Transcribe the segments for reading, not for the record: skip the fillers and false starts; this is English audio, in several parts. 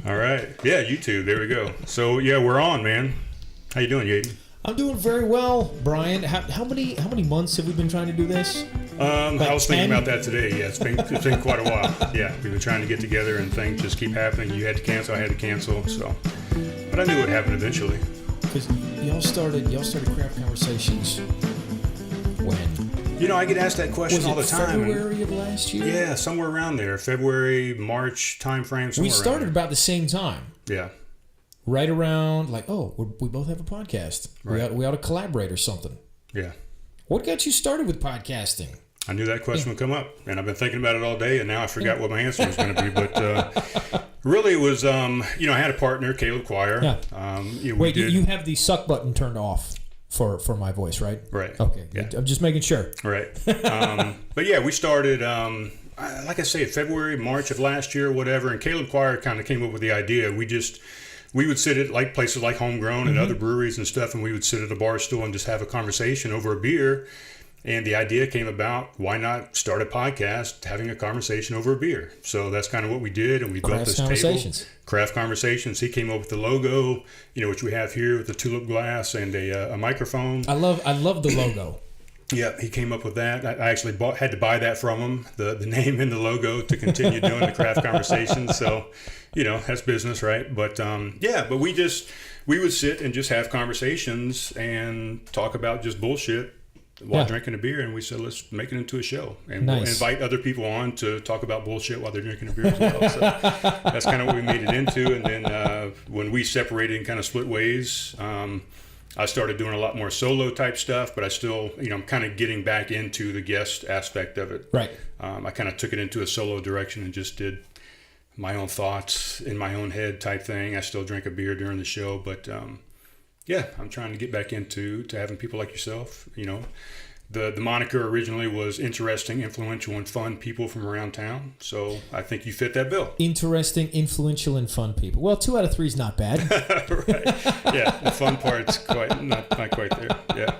All right. Yeah, YouTube. There we go. So, yeah, we're on, man. How you doing, Yeadon? I'm doing very well, Brian. How many months have we been trying to do this? I was thinking about that today. Yeah, it's been quite a while. Yeah, we've been trying to get together and things just keep happening. You had to cancel, I had to cancel. So, but I knew it would happen eventually. Because y'all started craft conversations when? You know, I get asked that question all the time. February of last year? Yeah, somewhere around there, February, March timeframe. We started about the same time. Yeah. Right around, like, we both have a podcast. Right. We ought to collaborate or something. Yeah. What got you started with podcasting? I knew that question would come up, and I've been thinking about it all day, and now I forgot what my answer was going to be. But really, it was, I had a partner, Caleb Quire. Yeah. You have the suck button turned off for my voice, right? Right. Okay. Yeah. I'm just making sure. Right. But yeah, we started, like I say, February, March of last year, whatever, and Caleb Quire kind of came up with the idea. We would sit at like places like Homegrown and other breweries and stuff, and we would sit at a bar stool and just have a conversation over a beer. And the idea came about, why not start a podcast having a conversation over a beer? So that's kind of what we did, and we built this table. Craft Conversations. He came up with the logo, which we have here with the tulip glass and a microphone. I love the logo. Yeah, he came up with that. I actually had to buy that from him, the name and the logo, to continue doing the Craft Conversations. So, that's business, right? But but we would sit and just have conversations and talk about just bullshit while drinking a beer. And we said, let's make it into a show. And we'll invite other people on to talk about bullshit while they're drinking a beer as well. So that's kind of what we made it into. And then when we separated and kind of split ways, I started doing a lot more solo type stuff, but I still, I'm kind of getting back into the guest aspect of it. Right. I kind of took it into a solo direction and just did my own thoughts in my own head type thing. I still drink a beer during the show, but I'm trying to get back into having people like yourself. The moniker originally was interesting, influential, and fun people from around town. So I think you fit that bill. Interesting, influential, and fun people. Well, 2 out of 3 is not bad. Right. Yeah, the fun part's not quite there. Yeah.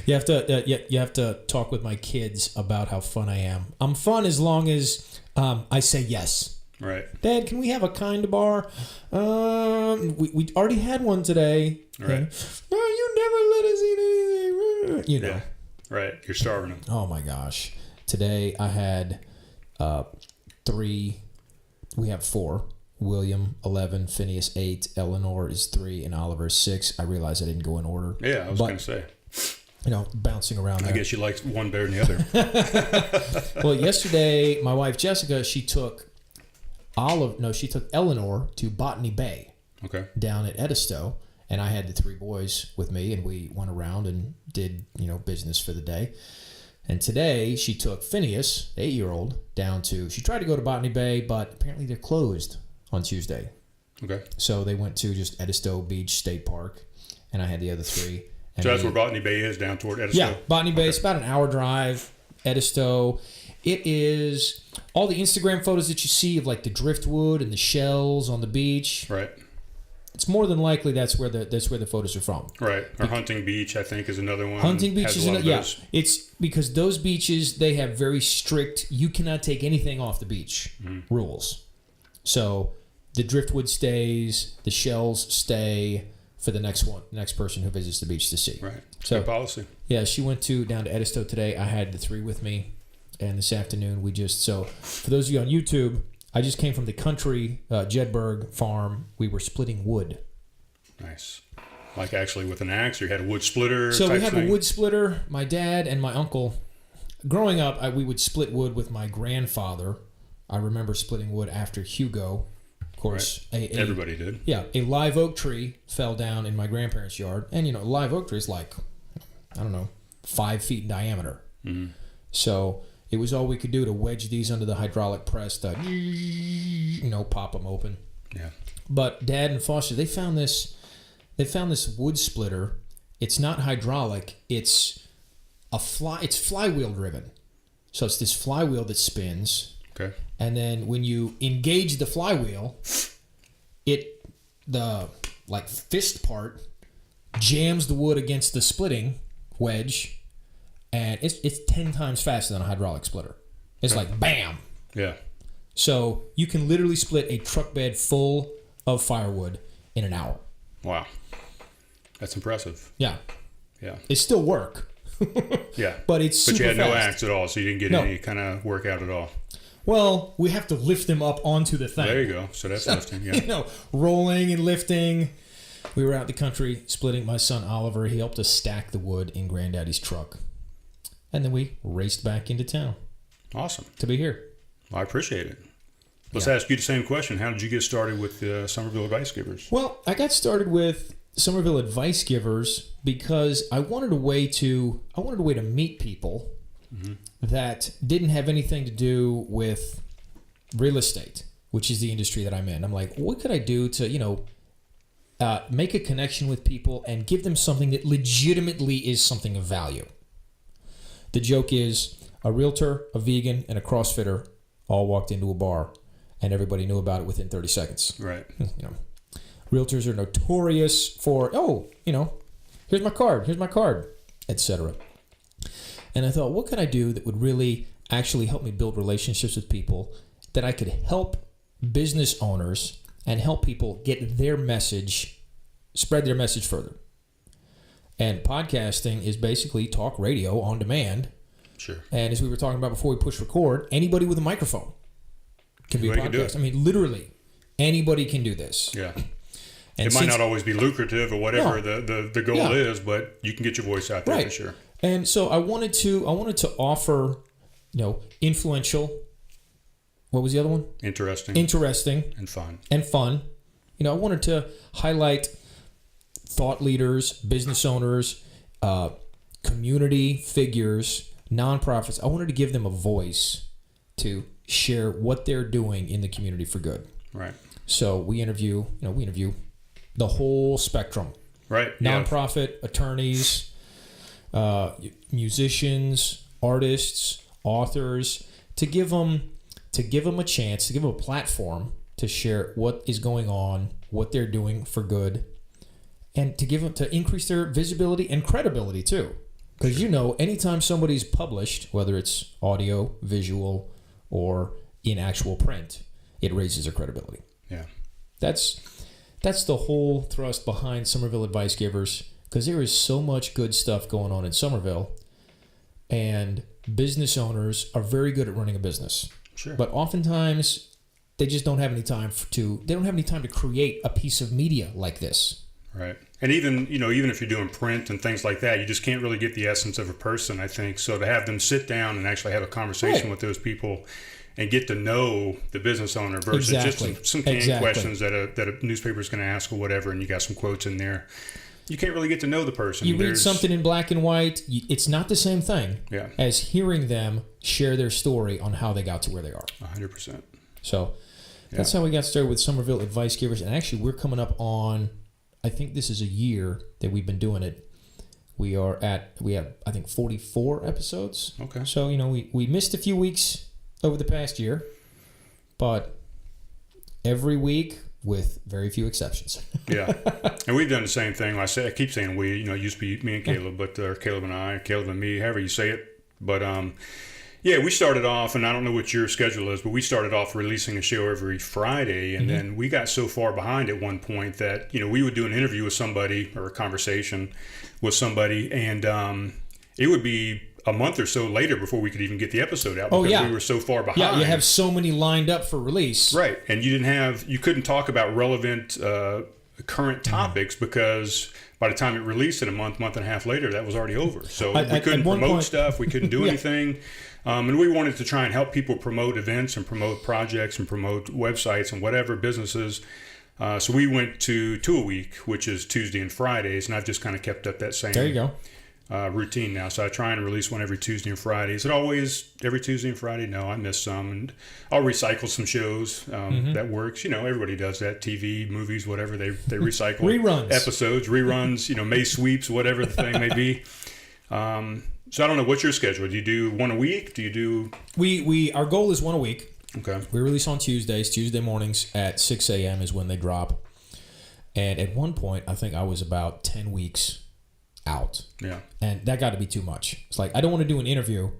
You have to talk with my kids about how fun I am. I'm fun as long as I say yes. Right. Dad, can we have a kind bar? We already had one today. Right. No, you never let us eat anything. Yeah. Right. You're starving them. Oh my gosh. Today I had 3. We have 4. William 11, Phineas 8, Eleanor is 3, and Oliver is 6. I realized I didn't go in order. Yeah, I was going to say. Bouncing around there. I guess you like one better than the other. Well, yesterday my wife Jessica, she took Eleanor to Botany Bay. Okay. Down at Edisto. And I had the 3 boys with me, and we went around and did, business for the day. And today, she took Phineas, 8-year-old, down to... She tried to go to Botany Bay, but apparently they're closed on Tuesday. Okay. So they went to just Edisto Beach State Park, and I had the other 3. And so that's where Botany Bay is, down toward Edisto? Yeah, Botany Bay. It's about an hour drive. Edisto. It is... All the Instagram photos that you see of, like, the driftwood and the shells on the beach... Right. It's more than likely that's where the photos are from. Right. Or Hunting Beach, I think, is another one. Hunting Beach is another. Yeah, it's because those beaches, they have very strict. You cannot take anything off the beach rules. So the driftwood stays, the shells stay for the next person who visits the beach to see. Right. So good policy. Yeah, she went down to Edisto today. I had the 3 with me, and this afternoon for those of you on YouTube. I just came from the country, Jedburgh farm. We were splitting wood. Nice. Like actually with an axe, or you had a wood splitter? So we have a wood splitter. My dad and my uncle. Growing up, we would split wood with my grandfather. I remember splitting wood after Hugo. Of course. Right. Everybody did. Yeah. A live oak tree fell down in my grandparents' yard. And, a live oak tree is like, 5 feet in diameter. Mm-hmm. So... It was all we could do to wedge these under the hydraulic press to, pop them open. Yeah. But Dad and Foster, they found this wood splitter. It's not hydraulic. It's flywheel driven. So it's this flywheel that spins. Okay. And then when you engage the flywheel, the fist part jams the wood against the splitting wedge. And it's 10 times faster than a hydraulic splitter. It's like, bam. Yeah. So you can literally split a truck bed full of firewood in an hour. Wow. That's impressive. Yeah. Yeah. It's still work. Yeah. But it's super But you had no fast. axe at all, so you didn't get any kind of workout at all. Well, we have to lift them up onto the thing. There you go. So that's lifting, yeah. Rolling and lifting. We were out in the country splitting. My son Oliver, he helped us stack the wood in Granddaddy's truck. And then we raced back into town. Awesome. To be here. Well, I appreciate it. Let's ask you the same question. How did you get started with Somerville Advice Givers? Well, I got started with Somerville Advice Givers because I wanted a way to meet people that didn't have anything to do with real estate, which is the industry that I'm in. I'm like, what could I do to, make a connection with people and give them something that legitimately is something of value? The joke is a realtor, a vegan, and a CrossFitter all walked into a bar, and everybody knew about it within 30 seconds. Right. Realtors are notorious for, here's my card, etc. And I thought, what could I do that would really actually help me build relationships with people, that I could help business owners and help people get their message, spread their message further. And podcasting is basically talk radio on demand. Sure. And as we were talking about before we push record, anybody with a microphone can be a podcast. I mean, literally, anybody can do this. Yeah. And it might not always be lucrative or whatever the goal is, but you can get your voice out there right. for sure. And so I wanted to offer, influential. What was the other one? Interesting. And fun. I wanted to highlight thought leaders, business owners, community figures, nonprofits. I wanted to give them a voice to share what they're doing in the community for good. Right. So we interview the whole spectrum. Right. Nonprofit, attorneys, musicians, artists, authors, to give them a chance, to give them a platform to share what is going on, what they're doing for good, and to increase their visibility and credibility too. Because anytime somebody's published, whether it's audio, visual, or in actual print, it raises their credibility. Yeah. That's the whole thrust behind Somerville Advice Givers, because there is so much good stuff going on in Somerville, and business owners are very good at running a business. Sure. But oftentimes they just don't have any time to create a piece of media like this. Right. And even if you're doing print and things like that, you just can't really get the essence of a person, I think. So to have them sit down and actually have a conversation with those people and get to know the business owner versus just some canned questions that a newspaper is going to ask or whatever, and you got some quotes in there. You can't really get to know the person. You read something in black and white, it's not the same thing as hearing them share their story on how they got to where they are. 100%. So that's how we got started with Somerville Advice Givers. And actually, we're coming up on, I think this is a year that we've been doing it. We have, I think, 44 episodes. Okay. So, we missed a few weeks over the past year, but every week with very few exceptions. Yeah. And we've done the same thing. Like I keep saying we, it used to be me and Caleb, but Caleb and I, or Caleb and me, however you say it. But we started off, and I don't know what your schedule is, but we started off releasing a show every Friday, and then we got so far behind at one point that, we would do an interview with somebody or a conversation with somebody, and it would be a month or so later before we could even get the episode out because we were so far behind. Yeah, you have so many lined up for release. Right. And you couldn't talk about relevant current topics because by the time it released in a month and a half later, that was already over. So we couldn't promote stuff. We couldn't do anything. And we wanted to try and help people promote events and promote projects and promote websites and whatever businesses. So we went to 2 a week, which is Tuesday and Fridays. And I've just kind of kept up that same there you go. Routine now. So I try and release one every Tuesday and Friday. Is it always every Tuesday and Friday? No, I miss some. And I'll recycle some shows. That works. Everybody does that. TV, movies, whatever. They recycle reruns. Episodes, reruns, May sweeps, whatever the thing may be. So I don't know. What's your schedule? Do you do one a week? Do you do... Our goal is one a week. Okay. We release on Tuesdays. Tuesday mornings at 6 a.m. is when they drop. And at one point, I think I was about 10 weeks out. Yeah. And that got to be too much. It's like, I don't want to do an interview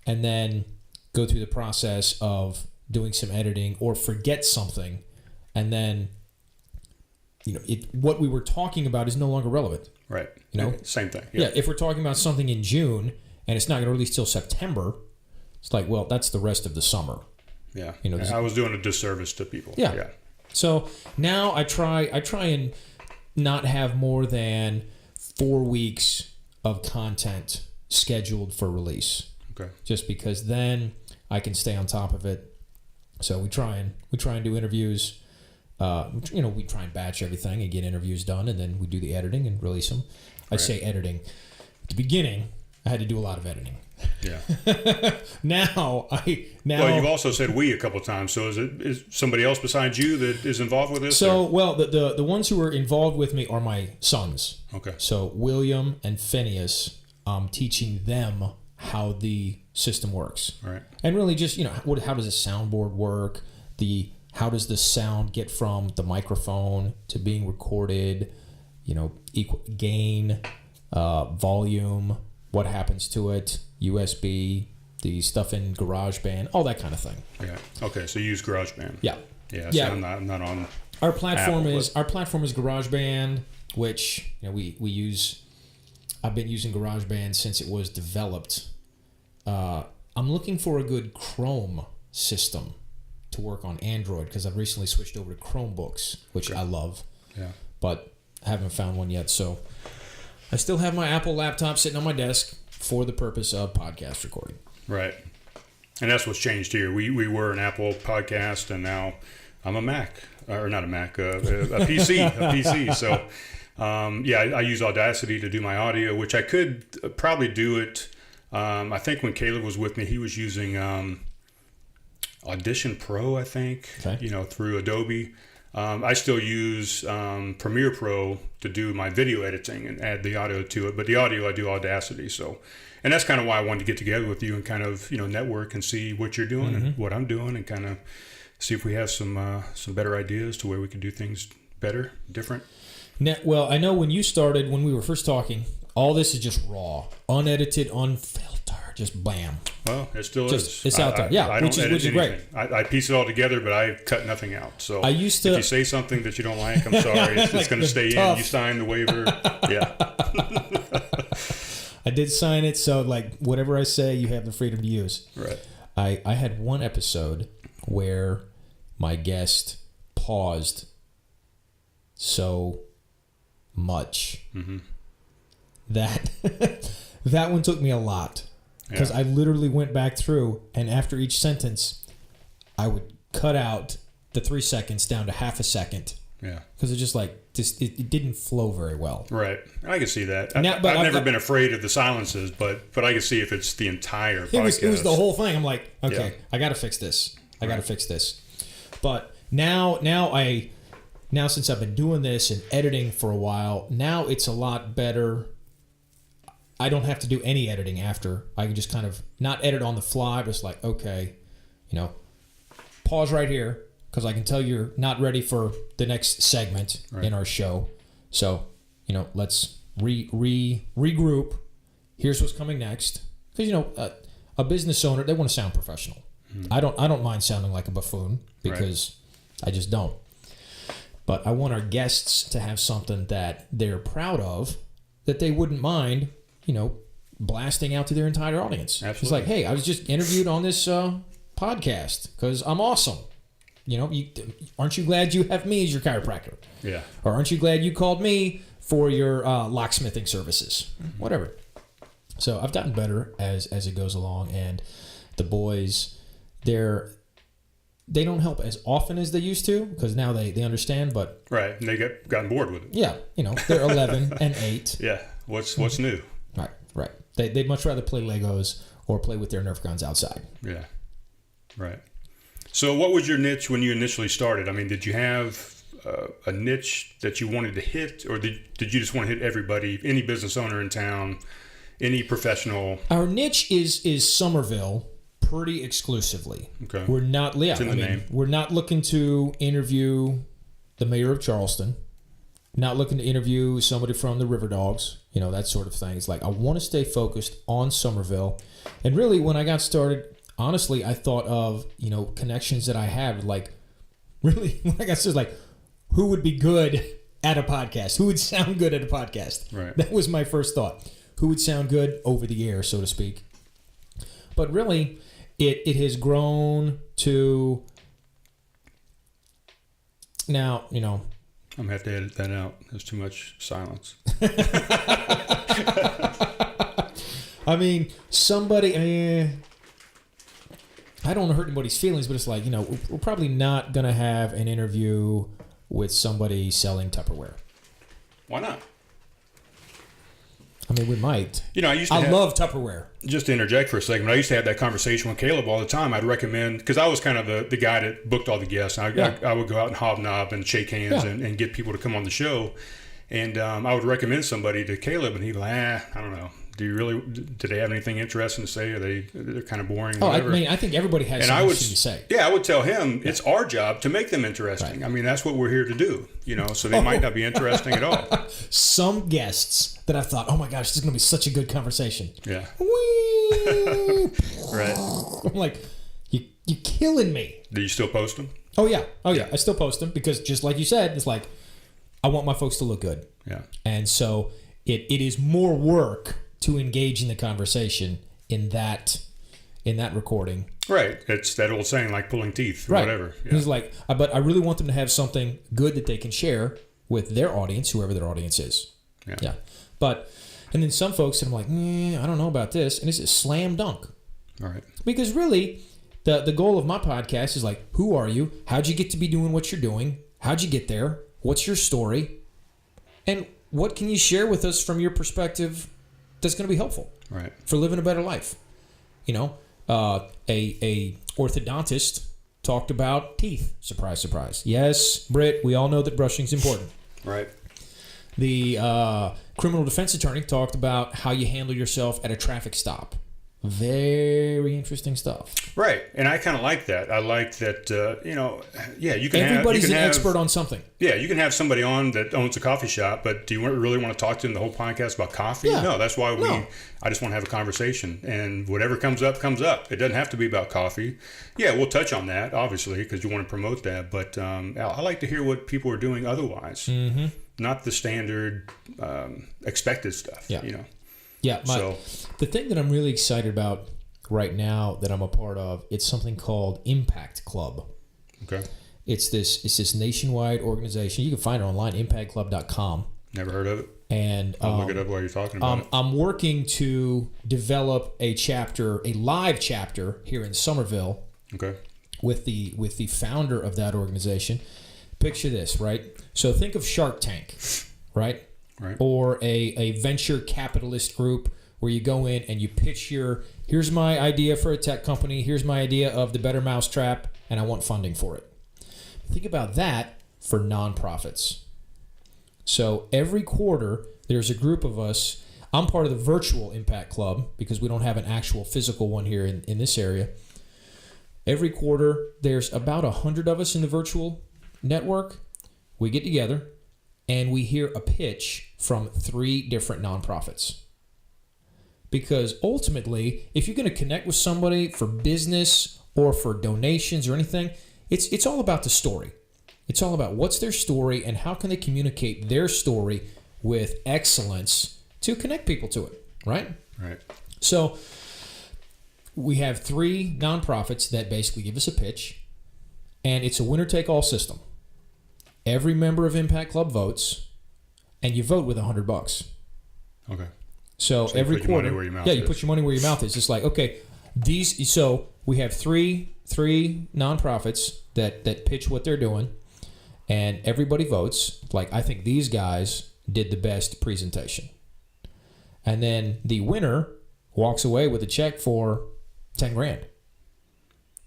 and then go through the process of doing some editing or forget something and then what we were talking about is no longer relevant. Right. You know? Same thing. Yeah. If we're talking about something in June and it's not going to release till September, it's like, well, that's the rest of the summer. Yeah. You know, I was doing a disservice to people. Yeah. So now I try and not have more than 4 weeks of content scheduled for release. Okay. Just because then I can stay on top of it. So we try and do interviews. We try and batch everything and get interviews done, and then we do the editing and release them. I say editing. At the beginning, I had to do a lot of editing. Yeah. Now. Well, you've also said we a couple of times. So is somebody else besides you that is involved with this? So, well, the ones who are involved with me are my sons. Okay. So William and Phineas, I'm teaching them how the system works. Right. And really just, how does a soundboard work? How does the sound get from the microphone to being recorded? Equal gain, volume, what happens to it, USB, the stuff in GarageBand, all that kind of thing. Yeah. Okay. So you use GarageBand. Yeah. Yeah. So I'm not on. Our platform Apple, is GarageBand, which we use. I've been using GarageBand since it was developed. I'm looking for a good Chrome system to work on Android because I've recently switched over to Chromebooks, which I love. Yeah. But I haven't found one yet, so I still have my Apple laptop sitting on my desk for the purpose of podcast recording. Right. And that's what's changed here. We were an Apple podcast, and now I'm a Mac, or not a Mac, a PC. So, I use Audacity to do my audio, which I could probably do it. I think when Caleb was with me, he was using Audition Pro, I think, through Adobe. I still use Premiere Pro to do my video editing and add the audio to it. But the audio, I do Audacity. So, and that's kind of why I wanted to get together with you and kind of, network and see what you're doing and what I'm doing and kind of see if we have some better ideas to where we can do things better, different. Now, well, I know when we were first talking, all this is just raw, unedited, unfiltered, just blam. Well, it still is. It's out there, yeah, which is great. I piece it all together, but I cut nothing out. So if you say something that you don't like, I'm sorry. It's going to stay in. You sign the waiver. Yeah. I did sign it, so whatever I say, you have the freedom to use. Right. I had one episode where my guest paused so much that that one took me a lot because I literally went back through, and after each sentence I would cut out the 3 seconds down to half a second. Yeah, because it's just it didn't flow very well. Right, I can see that. I've never been afraid of the silences, but I can see if it's the entire podcast. It was the whole thing. I'm like, okay, I got to fix this. I got to fix this. But now since I've been doing this and editing for a while, now it's a lot better. I don't have to do any editing after. I can just kind of not edit on the fly, but it's like, okay, pause right here because I can tell you're not ready for the next segment in our show. So, let's regroup. Here's what's coming next. Because, a business owner, they want to sound professional. I don't mind sounding like a buffoon because I just don't. But I want our guests to have something that they're proud of, that they wouldn't mind, blasting out to their entire audience. Absolutely. It's like, hey, I was just interviewed on this podcast because I'm awesome. Aren't you glad you have me as your chiropractor? Yeah. Or aren't you glad you called me for your locksmithing services? Whatever. So I've gotten better as it goes along, and the boys, they don't help as often as they used to because now they understand, but right, and they gotten bored with it. Yeah, they're 11 and 8. Yeah, what's new? Right. They'd much rather play Legos or play with their Nerf guns outside. Yeah, right. So what was your niche when you initially started? I mean, did you have a niche that you wanted to hit, or did you just want to hit everybody, any business owner in town, any professional? Our niche is Somerville. Pretty exclusively. Okay. We're not. Yeah, it's in the name. We're not looking to interview the mayor of Charleston. Not looking to interview somebody from the River Dogs. That sort of thing. It's like I want to stay focused on Somerville. And really, when I got started, honestly, I thought of connections that I had. Like, really, when I got started, like, who would be good at a podcast? Who would sound good at a podcast? Right. That was my first thought. Who would sound good over the air, so to speak? But really, it has grown to now, you know. I'm going to have to edit that out. There's too much silence. I mean, somebody, I don't want to hurt anybody's feelings, but it's like, you know, we're probably not going to have an interview with somebody selling Tupperware. Why not? I mean, we might. You know, I love Tupperware. Just to interject for a second, I used to have that conversation with Caleb all the time. I'd recommend, because I was kind of the guy that booked all the guests. I would go out and hobnob and shake hands and get people to come on the show. And I would recommend somebody to Caleb, and he'd be like, I don't know. Do they have anything interesting to say? They're kind of boring? Oh, whatever. I mean, I think everybody has something interesting to say. Yeah, I would tell him it's our job to make them interesting. Right. I mean, that's what we're here to do, you know, so they might not be interesting at all. Some guests that I thought, oh my gosh, this is going to be such a good conversation. Yeah. Whee! Right. I'm like, you're killing me. Do you still post them? Oh, yeah. I still post them because just like you said, it's like, I want my folks to look good. Yeah. And so it is more work to engage in the conversation in that recording. Right. It's that old saying, like pulling teeth or whatever. Yeah. He's like, but I really want them to have something good that they can share with their audience, whoever their audience is. Yeah. But, and then some folks, I'm like, I don't know about this. And it's a slam dunk. All right. Because really, the goal of my podcast is like, who are you? How'd you get to be doing what you're doing? How'd you get there? What's your story? And what can you share with us from your perspective that's going to be helpful for living a better life? You know, a orthodontist talked about teeth. Surprise, surprise. Yes, Britt, we all know that brushing's important. Right. The criminal defense attorney talked about how you handle yourself at a traffic stop. Very interesting stuff. Right. And I kind of like that. I like that, you can Everybody's an expert on something. Yeah, you can have somebody on that owns a coffee shop, but do you really want to talk to them the whole podcast about coffee? Yeah. No, that's why I just want to have a conversation. And whatever comes up, comes up. It doesn't have to be about coffee. Yeah, we'll touch on that, obviously, because you want to promote that. But I like to hear what people are doing otherwise. Mm-hmm. Not the standard expected stuff, you know. Yeah, the thing that I'm really excited about right now that I'm a part of, it's something called Impact Club. Okay. It's this nationwide organization. You can find it online, impactclub.com. Never heard of it. And I'll look it up while you're talking about it. I'm working to develop a live chapter here in Somerville. Okay. With the founder of that organization. Picture this, right? So think of Shark Tank, right? Right. Or a venture capitalist group where you go in and you pitch here's my idea for a tech company, here's my idea of the better mousetrap, and I want funding for it. Think about that for nonprofits. So every quarter, there's a group of us. I'm part of the virtual Impact Club because we don't have an actual physical one here in this area. Every quarter, there's about 100 of us in the virtual network. We get together and we hear a pitch from 3 different nonprofits. Because ultimately, if you're going to connect with somebody for business or for donations or anything, it's all about the story. It's all about what's their story and how can they communicate their story with excellence to connect people to it, right? Right. So we have 3 nonprofits that basically give us a pitch, and it's a winner-take-all system. Every member of Impact Club votes, and you vote with $100. Okay. So every quarter, you put your money where your mouth is. It's like, okay, so we have three nonprofits that pitch what they're doing, and everybody votes. Like, I think these guys did the best presentation. And then the winner walks away with a check for $10,000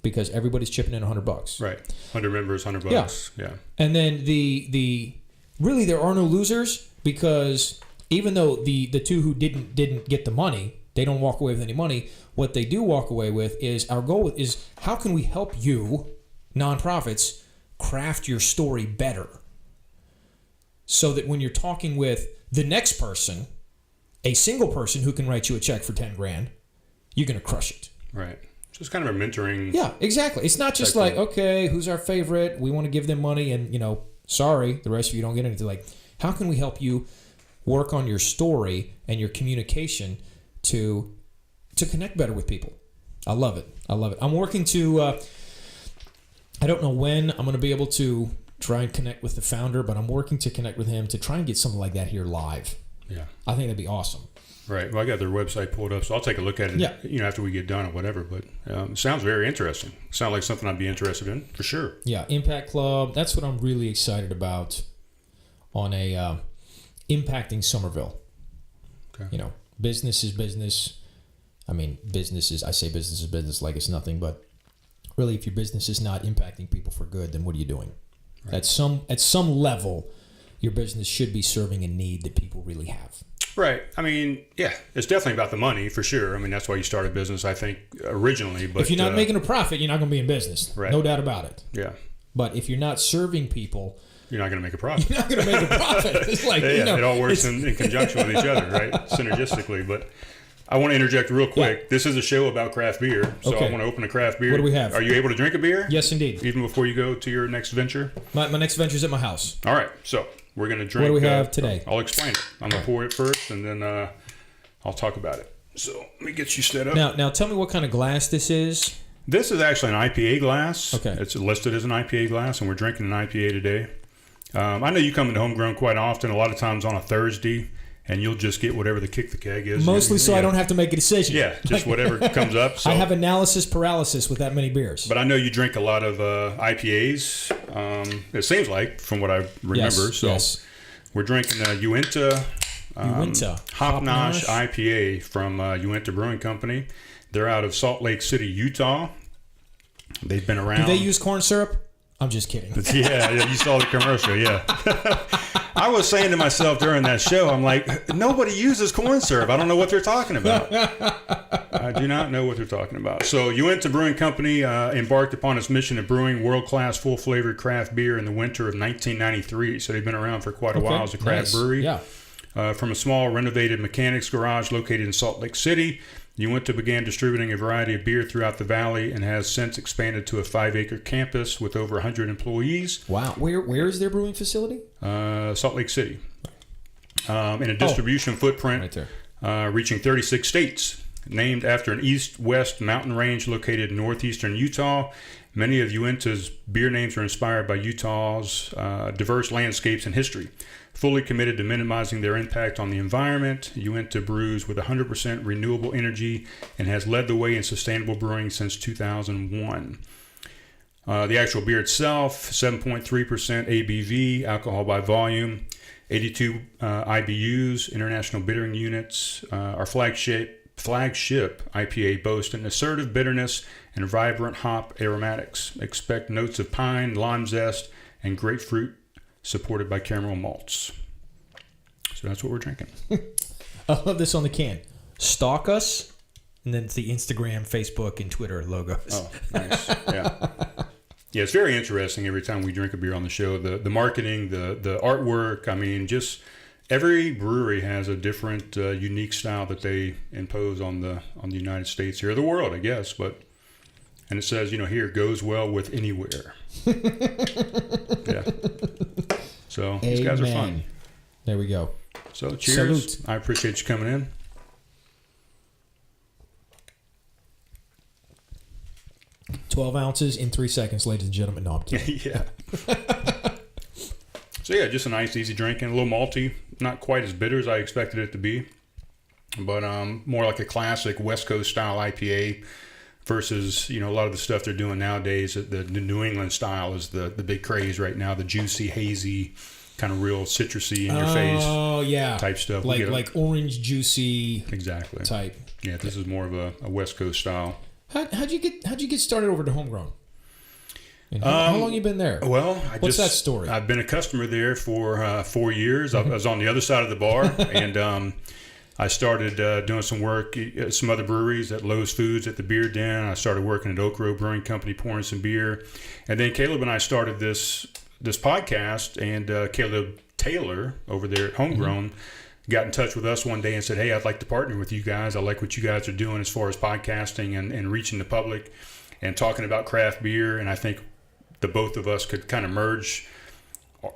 because everybody's chipping in $100. Right. 100 members, $100. Yeah. And then the really there are no losers because even though the 2 who didn't get the money, they don't walk away with any money. What they do walk away with is our goal is how can we help you, nonprofits, craft your story better so that when you're talking with the next person, a single person who can write you a check for $10,000, you're going to crush it. Right. So it's kind of a mentoring. Yeah, exactly. It's not just like, okay, who's our favorite? We want to give them money and, Sorry, the rest of you don't get anything. Like, how can we help you work on your story and your communication to connect better with people? I love it. I'm working to, I don't know when I'm going to be able to try and connect with the founder, but I'm working to connect with him to try and get something like that here live. Yeah. I think that'd be awesome. Right. Well, I got their website pulled up, so I'll take a look at it, after we get done or whatever. But it sounds very interesting. Sounds like something I'd be interested in, for sure. Yeah, Impact Club. That's what I'm really excited about on a impacting Somerville. Okay. Business is business. I mean, I say business is business like it's nothing, but really, if your business is not impacting people for good, then what are you doing? Right. At some level, your business should be serving a need that people really have. Right. I mean, yeah, it's definitely about the money for sure. I mean, that's why you started business, I think, originally. But if you're not making a profit, you're not going to be in business. Right. No doubt about it. Yeah. But if you're not serving people, you're not going to make a profit. You're not going to make a profit. It's like, it all works in conjunction with each other, right? Synergistically. But I want to interject real quick. Yeah. This is a show about craft beer, so I want to open a craft beer. What do we have? Are you able to drink a beer? Yes, indeed. Even before you go to your next venture? My next venture's at my house. All right. So we're going to drink. What do we have today? I'll explain it. I'm going to pour it first, and then I'll talk about it. So let me get you set up. Now tell me what kind of glass this is. This is actually an IPA glass. Okay. It's listed as an IPA glass, and we're drinking an IPA today. I know you come into Homegrown quite often, a lot of times on a Thursday, and you'll just get whatever the kick the keg is. Mostly so I don't have to make a decision. Yeah, just whatever comes up. So. I have analysis paralysis with that many beers. But I know you drink a lot of IPAs, it seems like, from what I remember. Yes. We're drinking Uinta. Uinta. Hop Nosh IPA from Uinta Brewing Company. They're out of Salt Lake City, Utah. They've been around. Do they use corn syrup? I'm just kidding. Yeah, you saw the commercial, yeah. I was saying to myself during that show, I'm like, nobody uses corn syrup. I don't know what they're talking about. I do not know what they're talking about. So Uinta Brewing Company embarked upon its mission of brewing world-class, full-flavored craft beer in the winter of 1993. So they've been around for quite a while as a craft brewery. Yeah. From a small renovated mechanics garage located in Salt Lake City, Uinta began distributing a variety of beer throughout the valley and has since expanded to a 5-acre campus with over 100 employees. Wow. Where is their brewing facility? Salt Lake City. In a distribution footprint reaching 36 states. Named after an east-west mountain range located in northeastern Utah, many of Uinta's beer names are inspired by Utah's diverse landscapes and history. Fully committed to minimizing their impact on the environment, Uinta brews with 100% renewable energy and has led the way in sustainable brewing since 2001. The actual beer itself, 7.3% ABV, alcohol by volume, 82 IBUs, international bittering units. Our flagship IPA boasts an assertive bitterness and vibrant hop aromatics. Expect notes of pine, lime zest, and grapefruit, supported by caramel malts. So that's what we're drinking. I love this on the can. Stalk us, and then it's the Instagram, Facebook, and Twitter logos. Oh, nice. Yeah. Yeah, it's very interesting every time we drink a beer on the show. The marketing, the artwork, I mean, just every brewery has a different unique style that they impose on the United States here, the world, I guess. And it says, here, goes well with anywhere. Yeah. So these guys are fun. There we go. So cheers. Salute. I appreciate you coming in. $12 ounces in 3 seconds, ladies and gentlemen. No, I'm kidding. Yeah. So yeah, just a nice, easy drinking, a little malty, not quite as bitter as I expected it to be, but more like a classic West Coast style IPA versus, a lot of the stuff they're doing nowadays. The New England style is the big craze right now, the juicy, hazy, kind of real citrusy in your face type stuff. Like orange juicy exactly type. Yeah, this is more of a West Coast style. How'd you get started over to Homegrown? How long you been there? Well, what's that story? I've been a customer there for 4 years. I was on the other side of the bar, and I started doing some work at some other breweries, at Lowe's Foods, at the Beer Den. I started working at Oak Road Brewing Company, pouring some beer, and then Caleb and I started this podcast. And Caleb Taylor over there at Homegrown got in touch with us one day and said, "Hey, I'd like to partner with you guys. I like what you guys are doing as far as podcasting and reaching the public and talking about craft beer." And I think the both of us could kind of merge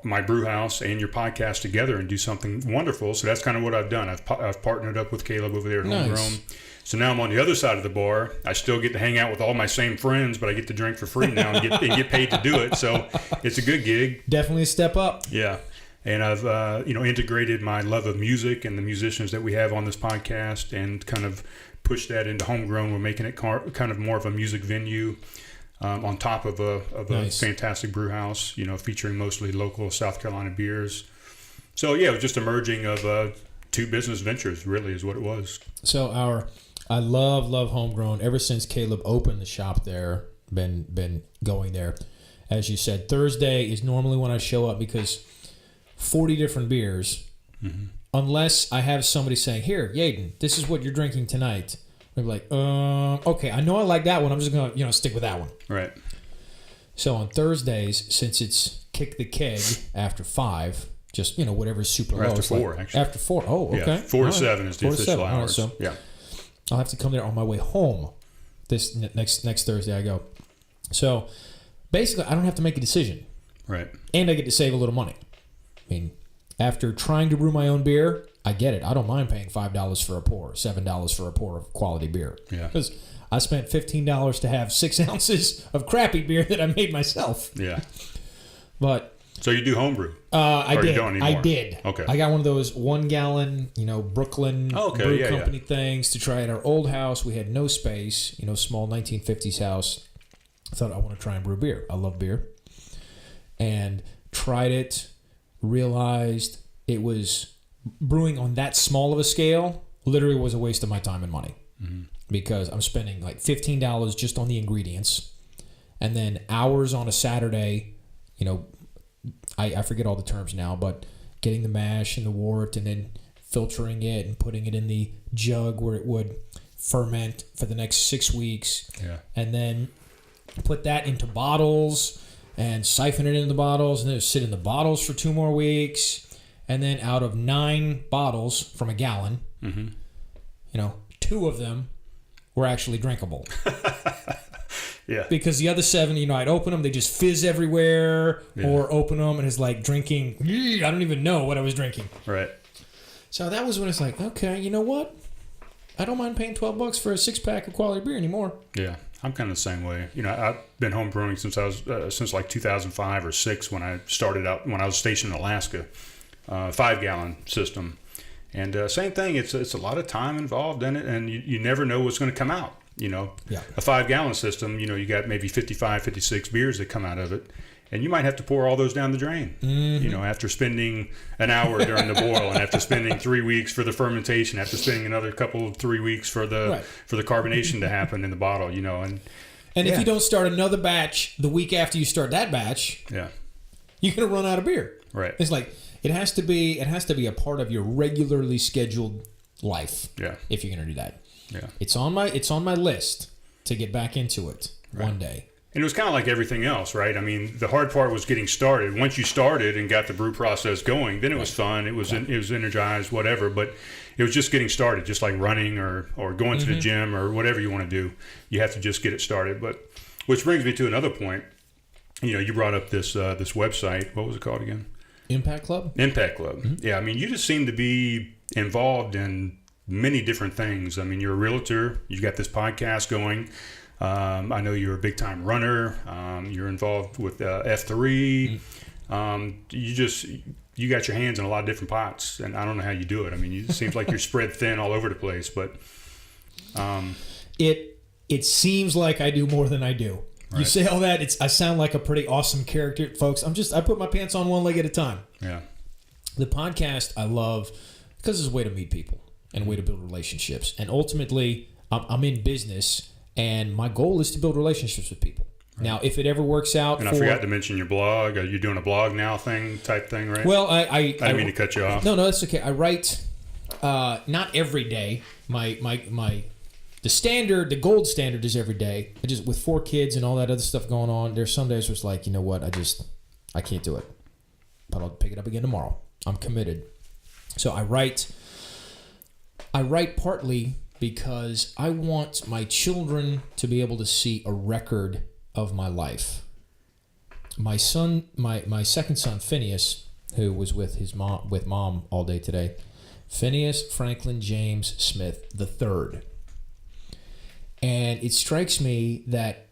my brew house and your podcast together and do something wonderful. So that's kind of what I've done. I've partnered up with Caleb over there at Homegrown. So now I'm on the other side of the bar. I still get to hang out with all my same friends, but I get to drink for free now and get paid to do it. So it's a good gig. Definitely a step up. Yeah. And I've integrated my love of music and the musicians that we have on this podcast and kind of pushed that into Homegrown. We're making it kind of more of a music venue on top of a fantastic brew house, featuring mostly local South Carolina beers. So yeah, it was just a merging of two business ventures, really, is what it was. So I love Homegrown. Ever since Caleb opened the shop there, been going there. As you said, Thursday is normally when I show up because 40 different beers. Mm-hmm. Unless I have somebody saying, "Here, Yeadon, this is what you're drinking tonight." I'm like, okay, I know I like that one. I'm just gonna, stick with that one. Right. So on Thursdays, since it's kick the keg after 5, just whatever's super low. After 4, actually. After 4. Oh, okay. Yeah, 4 to 7 is the official hours. Right, so yeah. I'll have to come there on my way home. This next Thursday I go. So basically, I don't have to make a decision. Right. And I get to save a little money. I mean, after trying to brew my own beer, I get it. I don't mind paying $5 for a pour, $7 for a pour of quality beer. Yeah. Because I spent $15 to have 6 ounces of crappy beer that I made myself. Yeah. But so you do homebrew? I did. You don't anymore? I did. Okay. I got one of those 1 gallon, Brooklyn brew company things to try at our old house. We had no space, small 1950s house. I thought I want to try and brew beer. I love beer. And tried it, realized it was brewing on that small of a scale literally was a waste of my time and money. Mm-hmm. Because I'm spending like $15 just on the ingredients and then hours on a Saturday, I forget all the terms now, but getting the mash and the wort and then filtering it and putting it in the jug where it would ferment for the next 6 weeks. Yeah. And then put that into bottles and siphon it into the bottles and then sit in the bottles for 2 more weeks. And then out of 9 bottles from a gallon, mm-hmm. 2 of them were actually drinkable. Yeah. Because the other 7, I'd open them, they just fizz everywhere, or open them and it's like drinking. I don't even know what I was drinking. Right. So that was when it's like, okay, you know what? I don't mind paying $12 for a 6-pack of quality beer anymore. Yeah, I'm kind of the same way. I've been home brewing since I was since like 2005 or 6 when I started out when I was stationed in Alaska, 5-gallon system, and same thing. It's a lot of time involved in it, and you never know what's going to come out. A 5-gallon system, you got maybe 55, 56 beers that come out of it. And you might have to pour all those down the drain, mm-hmm. After spending an hour during the boil and after spending 3 weeks for the fermentation, after spending another 3 weeks for the carbonation to happen in the bottle, And if you don't start another batch the week after you start that batch, you're going to run out of beer. Right. It's like it has to be a part of your regularly scheduled life. Yeah. If you're going to do that. Yeah. It's on my list to get back into it one day. And it was kind of like everything else, right? I mean, the hard part was getting started. Once you started and got the brew process going, then it was fun. It was energized, whatever. But it was just getting started, just like running or going to the gym or whatever you want to do. You have to just get it started. But which brings me to another point. You brought up this website. What was it called again? Impact Club. Impact Club. Mm-hmm. Yeah, I mean, you just seem to be involved in many different things. I mean, you're a realtor. You got this podcast going. I know you're a big time runner. You're involved with F3. You got your hands in a lot of different pots, and I don't know how you do it. I mean, it seems like you're spread thin all over the place, but it seems like I do more than I do. Right. You say all that, I sound like a pretty awesome character, folks. I put my pants on one leg at a time. Yeah. The podcast I love because it's a way to meet people and a way to build relationships, and ultimately, I'm in business. And my goal is to build relationships with people. Right. Now, if it ever works out, and I forgot to mention your blog. Are you doing a blog now type thing, right? Well, I didn't mean to cut you off. No, that's okay. I write not every day. The gold standard is every day. I just with 4 kids and all that other stuff going on. There's some days where it's like, you know what, I can't do it, but I'll pick it up again tomorrow. I'm committed. So I write partly because I want my children to be able to see a record of my life. my son, my second son, Phineas, who was with mom all day today, Phineas Franklin James Smith the third. And it strikes me that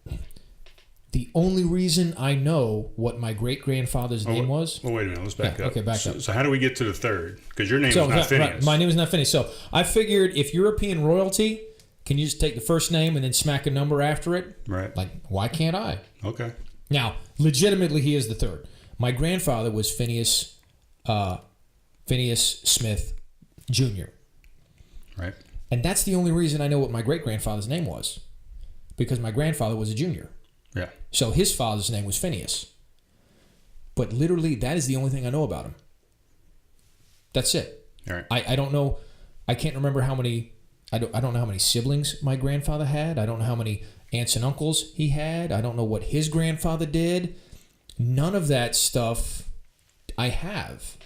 the only reason I know what my great-grandfather's name was... Well, wait a minute. Let's back up. Okay, back up. So how do we get to the third? Because your name is not Phineas. Right, my name is not Phineas. So I figured if European royalty, can you just take the first name and then smack a number after it? Right. Like, why can't I? Okay. Now, legitimately, he is the third. My grandfather was Phineas Smith Jr. Right. And that's the only reason I know what my great-grandfather's name was. Because my grandfather was a junior. Yeah. So his father's name was Phineas. But literally, that is the only thing I know about him. That's it. All right. I don't know. I can't remember how many... I don't know how many siblings my grandfather had. I don't know how many aunts and uncles he had. I don't know what his grandfather did. None of that stuff I have.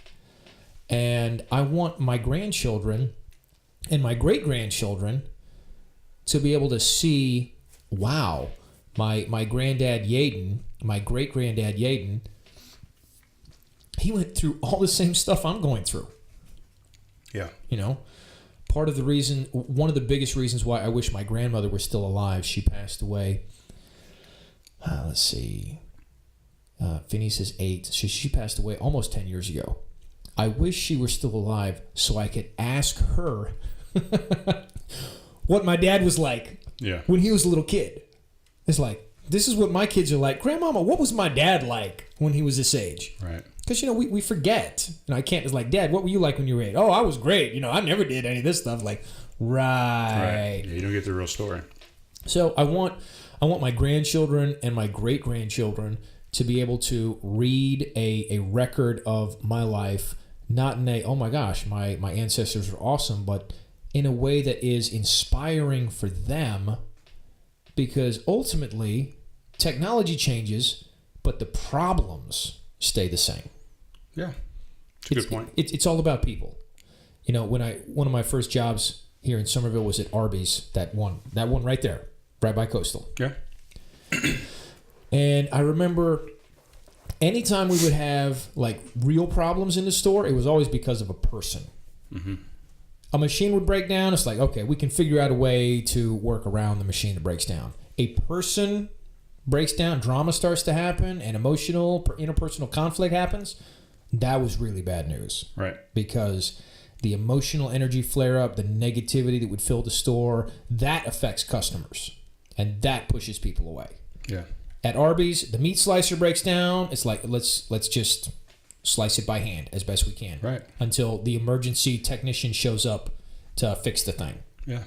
And I want my grandchildren and my great-grandchildren to be able to see, wow, my granddad Yeadon, my great-granddad Yeadon, he went through all the same stuff I'm going through. Yeah. You know? Part of the reason, one of the biggest reasons why I wish my grandmother were still alive, she passed away, let's see, Phineas is 8, so she passed away almost 10 years ago. I wish she were still alive so I could ask her what my dad was like when he was a little kid. It's like, this is what my kids are like. Grandmama, what was my dad like when he was this age? Right. Because, we forget. And I can't, it's like, Dad, what were you like when you were 8? Oh, I was great. I never did any of this stuff. Like, right. Yeah, you don't get the real story. So I want my grandchildren and my great-grandchildren to be able to read a record of my life, not in a, oh my gosh, my ancestors are awesome, but in a way that is inspiring for them, because ultimately technology changes, but the problems stay the same. Yeah, it's a good point. It's all about people. One of my first jobs here in Somerville was at Arby's. That one right there, right by Coastal. Yeah. And I remember anytime we would have like real problems in the store, it was always because of a person. Mm-hmm. A machine would break down. It's like, okay, we can figure out a way to work around the machine that breaks down. A person breaks down, drama starts to happen, and emotional, interpersonal conflict happens. That was really bad news. Right. Because the emotional energy flare up, the negativity that would fill the store, that affects customers. And that pushes people away. Yeah. At Arby's, the meat slicer breaks down. It's like, let's just slice it by hand as best we can. Right. Until the emergency technician shows up to fix the thing. Yeah.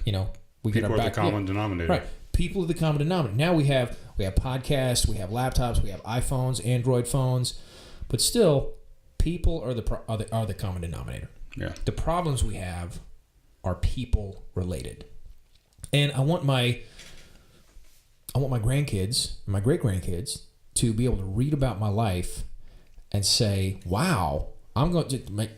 We People get our back. The common denominator. Right. People are the common denominator. Now we have podcasts, we have laptops, we have iPhones, Android phones, but still, people are the common denominator. Yeah. The problems we have are people related, and I want my grandkids, my great grandkids, to be able to read about my life and say, "Wow, my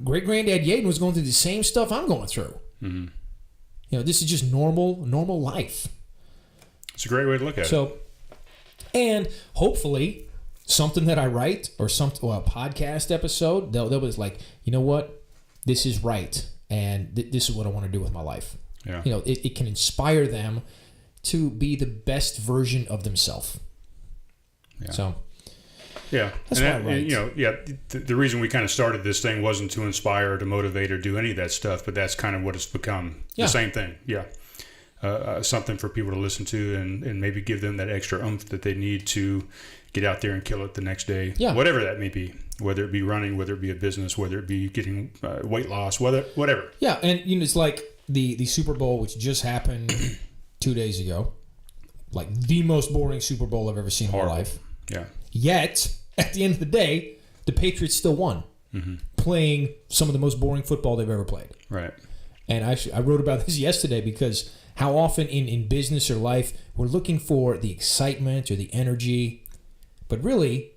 great granddad Yeadon was going through the same stuff I'm going through." Mm-hmm. This is just normal life. It's a great way to look at it. So, and hopefully, something that I write or a podcast episode, they'll be like, you know what, this is right, and this is what I want to do with my life. Yeah. It can inspire them to be the best version of themselves. Yeah. So, yeah, that's why I write. The reason we kind of started this thing wasn't to inspire or to motivate or do any of that stuff, but that's kind of what it's become. Yeah. The same thing. Yeah. Something for people to listen to and maybe give them that extra oomph that they need to get out there and kill it the next day. Yeah. Whatever that may be, whether it be running, whether it be a business, whether it be getting weight loss, whatever. Yeah, and it's like the Super Bowl, which just happened 2 days ago, like the most boring Super Bowl I've ever seen in my life. Yeah. Yet, at the end of the day, the Patriots still won, playing some of the most boring football they've ever played. Right. And I wrote about this yesterday because how often in business or life we're looking for the excitement or the energy, but really,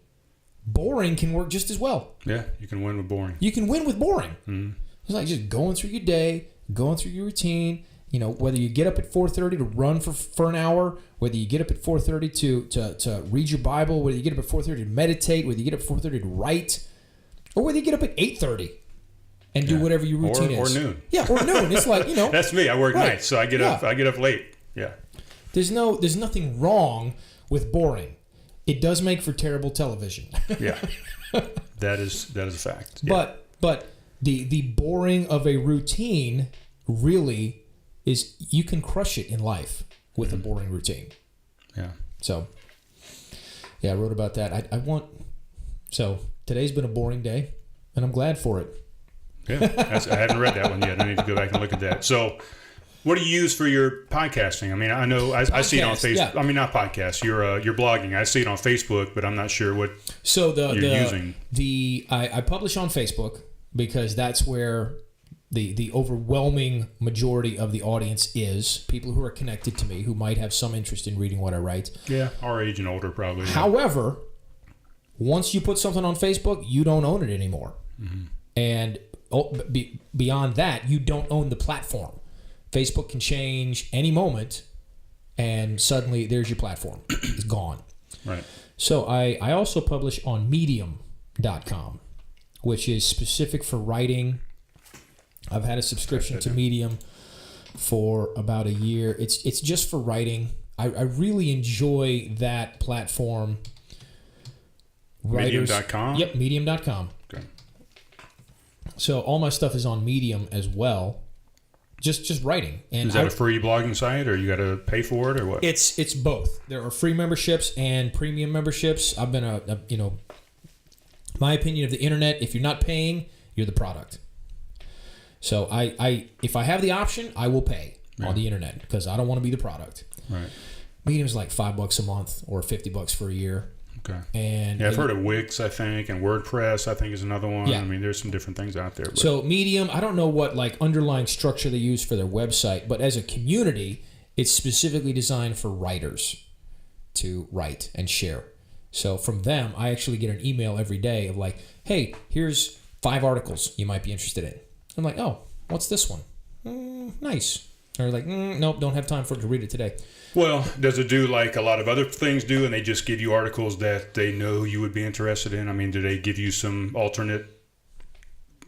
boring can work just as well. Yeah, you can win with boring. You can win with boring. Mm-hmm. It's like just going through your day, going through your routine, whether you get up at 4:30 to run for an hour, whether you get up at 4:30 to read your Bible, whether you get up at 4:30 to meditate, whether you get up at 4:30 to write, or whether you get up at 8:30 and do whatever your routine is. Or noon. Yeah, or noon. It's like, That's me. I work nights, so I get up late. Yeah. There's nothing wrong with boring. It does make for terrible television. Yeah. That is a fact. Yeah. But the boring of a routine really is, you can crush it in life with a boring routine. Yeah. So, I wrote about that. So today's been a boring day, and I'm glad for it. Yeah. I haven't read that one yet. I need to go back and look at that. So, what do you use for your podcasting? I mean, I know I see it on Facebook. Yeah. I mean, not podcasts. You're blogging. I see it on Facebook, but I'm not sure what you're using. I publish on Facebook because that's where the overwhelming majority of the audience is. People who are connected to me, who might have some interest in reading what I write. Yeah, our age and older probably. Yeah. However, once you put something on Facebook, you don't own it anymore. Mm-hmm. And beyond that, you don't own the platform. Facebook can change any moment, and suddenly there's your platform. It's gone. Right. So I also publish on Medium.com, which is specific for writing. I've had a subscription to Medium for about a year. It's just for writing. I really enjoy that platform. Medium.com? Yep, Medium.com. Okay. So all my stuff is on Medium as well. Just writing. And is that a free blogging site, or you got to pay for it, or what? It's both. There are free memberships and premium memberships. I've been my opinion of the internet, if you're not paying, you're the product. So if I have the option, I will pay on the internet because I don't want to be the product. Right. Medium is like $5 a month or $50 for a year. Okay. And I've heard of Wix, I think, and WordPress, I think, is another one. Yeah. I mean, there's some different things out there. But. So Medium, I don't know what underlying structure they use for their website, but as a community, it's specifically designed for writers to write and share. So from them, I actually get an email every day of like, hey, here's 5 articles you might be interested in. I'm like, oh, what's this one? Nice. Or like, nope, don't have time for it to read it today. Well, does it do like a lot of other things do, and they just give you articles that they know you would be interested in? I mean, do they give you some alternatives?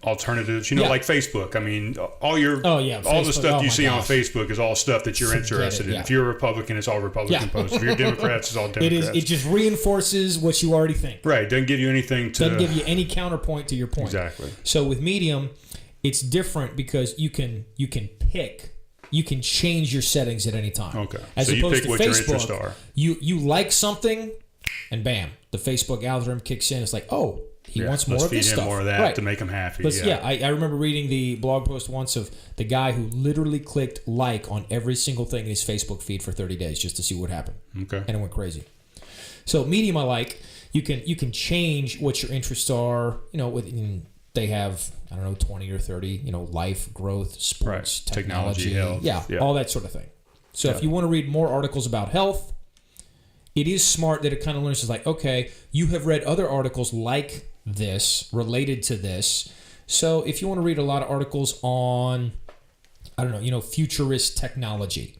Like Facebook. I mean, all the stuff you see on Facebook is all stuff that you're interested in. If you're a Republican, it's all Republican posts. If you're Democrats, it's all Democrats. It just reinforces what you already think. Right. Doesn't give you anything to... Doesn't give you any counterpoint to your point. Exactly. So with Medium, it's different because you can pick... You can change your settings at any time. Okay. As so opposed you pick to what Facebook, your interests are. You like something, and bam, the Facebook algorithm kicks in. It's like, oh, he wants more of this stuff. Let's feed him more of that to make him happy. I remember reading the blog post once of the guy who literally clicked like on every single thing in his Facebook feed for 30 days just to see what happened. Okay. And it went crazy. So Medium, I like. You can change what your interests are. They have, 20 or 30, life, growth, sports, technology, health. Yeah, all that sort of thing. So if you want to read more articles about health, it is smart that it kind of learns. It's like, okay, you have read other articles like this, related to this. So if you want to read a lot of articles on, futurist technology,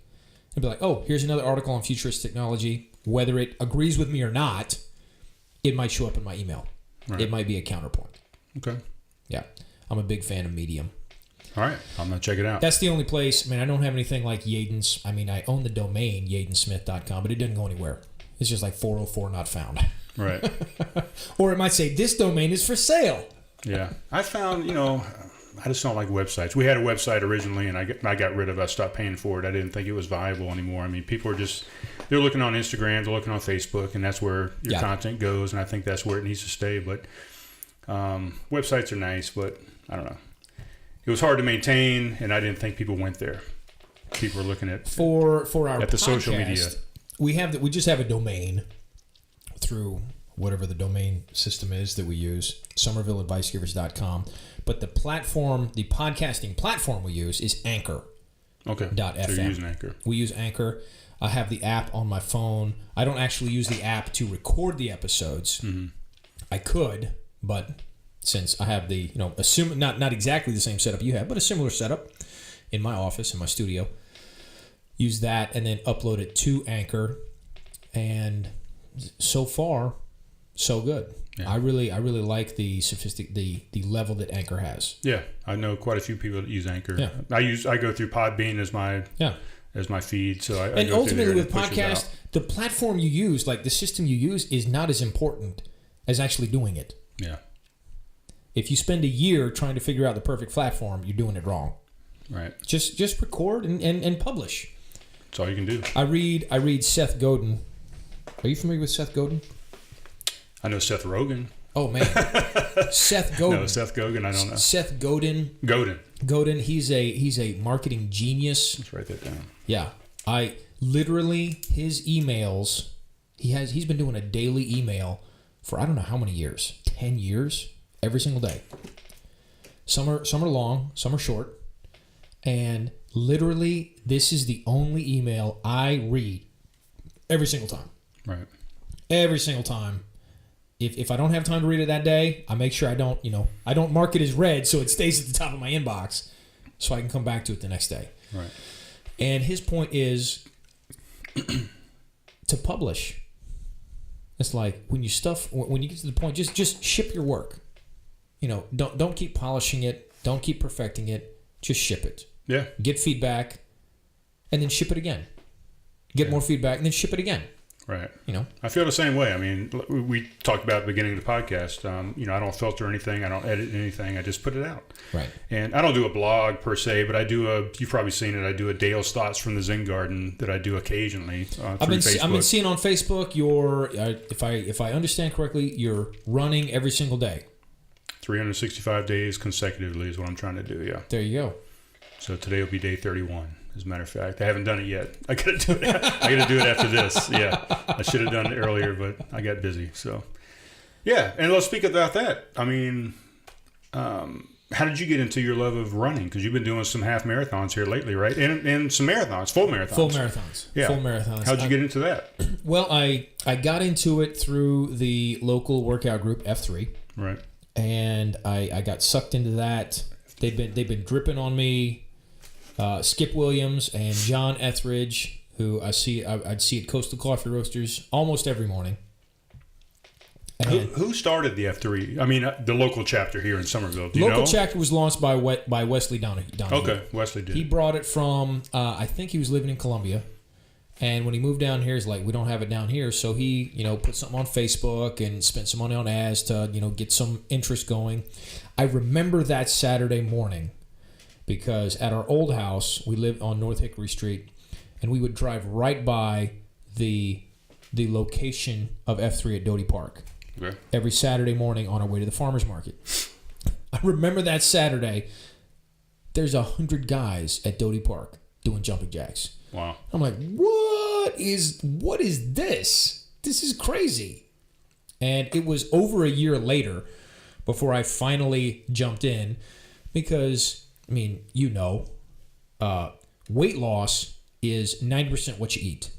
it'd be like, oh, here's another article on futurist technology. Whether it agrees with me or not, it might show up in my email. Right. It might be a counterpoint. Okay. Yeah, I'm a big fan of Medium. All right, I'm going to check it out. That's the only place. I don't have anything like Yeadon's. I own the domain, yeadonsmith.com, but it didn't go anywhere. It's just like 404 not found. Right. Or it might say, this domain is for sale. Yeah. I found, I just don't like websites. We had a website originally, and I got rid of it. I stopped paying for it. I didn't think it was viable anymore. I mean, people are they're looking on Instagram, they're looking on Facebook, and that's where your content goes, and I think that's where it needs to stay. But websites are nice, but I don't know. It was hard to maintain, and I didn't think people went there. People were looking at for our the podcast, social media. We just have a domain through whatever the domain system is that we use, SomervilleAdviceGivers.com. But the podcasting platform we use is Anchor. Okay. .fm. So you're using Anchor. We use Anchor. I have the app on my phone. I don't actually use the app to record the episodes. Mm-hmm. I could, but since I have the, not exactly the same setup you have, but a similar setup in my office, in my studio, use that, and then upload it to Anchor. And so far, so good. Yeah. I really like the the level that Anchor has. Yeah, I know quite a few people that use Anchor. Yeah. I go through Podbean as my feed. So I go ultimately with podcast, the platform you use, like the system you use, is not as important as actually doing it. Yeah. If you spend a year trying to figure out the perfect platform, you're doing it wrong. Right. Just record and publish. That's all you can do. I read Seth Godin. Are you familiar with Seth Godin? I know Seth Rogen. Oh man, Seth Godin. No, Seth Godin. I don't know. Seth Godin. Godin. He's a marketing genius. Let's write that down. Yeah, I literally his emails. He's been doing a daily email for I don't know how many years. 10 years, every single day. Some are long, some are short, and literally this is the only email I read every single time. Right. Every single time. If I don't have time to read it that day, I make sure I don't mark it as read so it stays at the top of my inbox so I can come back to it the next day. Right. And his point is to publish. It's like when you get to the point, just ship your work. Don't keep polishing it, don't keep perfecting it, just ship it. Yeah. Get feedback and then ship it again. Get more feedback and then ship it again. Right. I feel the same way. I mean, we talked about at the beginning of the podcast. I don't filter anything. I don't edit anything. I just put it out. Right. And I don't do a blog per se, but I do you've probably seen it. I do a Dale's Thoughts from the Zen Garden that I do occasionally through Facebook. I've been seeing on Facebook if I understand correctly, you're running every single day. 365 days consecutively is what I'm trying to do. Yeah. There you go. So today will be day 31. As a matter of fact, I haven't done it yet. I gotta do it. I gotta do it after this. Yeah, I should have done it earlier, but I got busy. So, yeah. And let's speak about that. I mean, how did you get into your love of running? Because you've been doing some half marathons here lately, right? And some marathons, full marathons. Full marathons. Yeah. Full marathons. How'd you get into that? Well, I got into it through the local workout group F3. Right. And I got sucked into that. They've been dripping on me. Skip Williams and John Etheridge, who I'd see at Coastal Coffee Roasters almost every morning. Who started the F3? I mean, the local chapter here in Somerville. Do you know? Local chapter was launched by Wesley Donahue. Okay, Wesley did. He brought it from, I think he was living in Columbia. And when he moved down here, he's like, we don't have it down here. So he, put something on Facebook and spent some money on ads to, get some interest going. I remember that Saturday morning. Because at our old house, we lived on North Hickory Street, and we would drive right by the location of F3 at Doty Park every Saturday morning on our way to the farmer's market. I remember that Saturday, there's 100 guys at Doty Park doing jumping jacks. Wow. I'm like, what is this? This is crazy. And it was over a year later before I finally jumped in because... I mean, weight loss is 90% what you eat,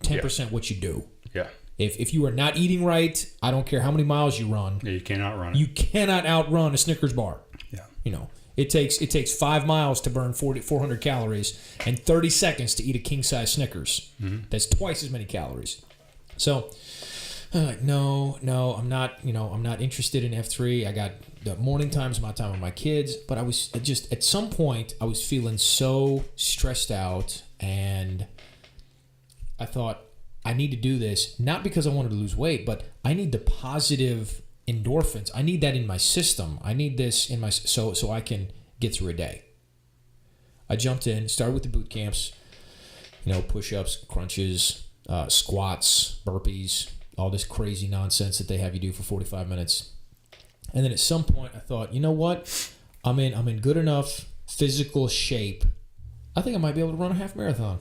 10% what you do. Yeah. If you are not eating right, I don't care how many miles you run. Yeah, you can't outrun it. You cannot outrun a Snickers bar. Yeah. It takes 5 miles to burn 400 calories and 30 seconds to eat a king-size Snickers. Mm-hmm. That's twice as many calories. So, I'm like, no, I'm not. I'm not interested in F3. I got the morning time's my time with my kids, but I was just at some point I was feeling so stressed out, and I thought I need to do this not because I wanted to lose weight, but I need the positive endorphins. I need that in my system. I need this in my so I can get through a day. I jumped in, started with the boot camps, push-ups, crunches, squats, burpees, all this crazy nonsense that they have you do for 45 minutes. And then at some point I thought, you know what? I'm in good enough physical shape. I think I might be able to run a half marathon.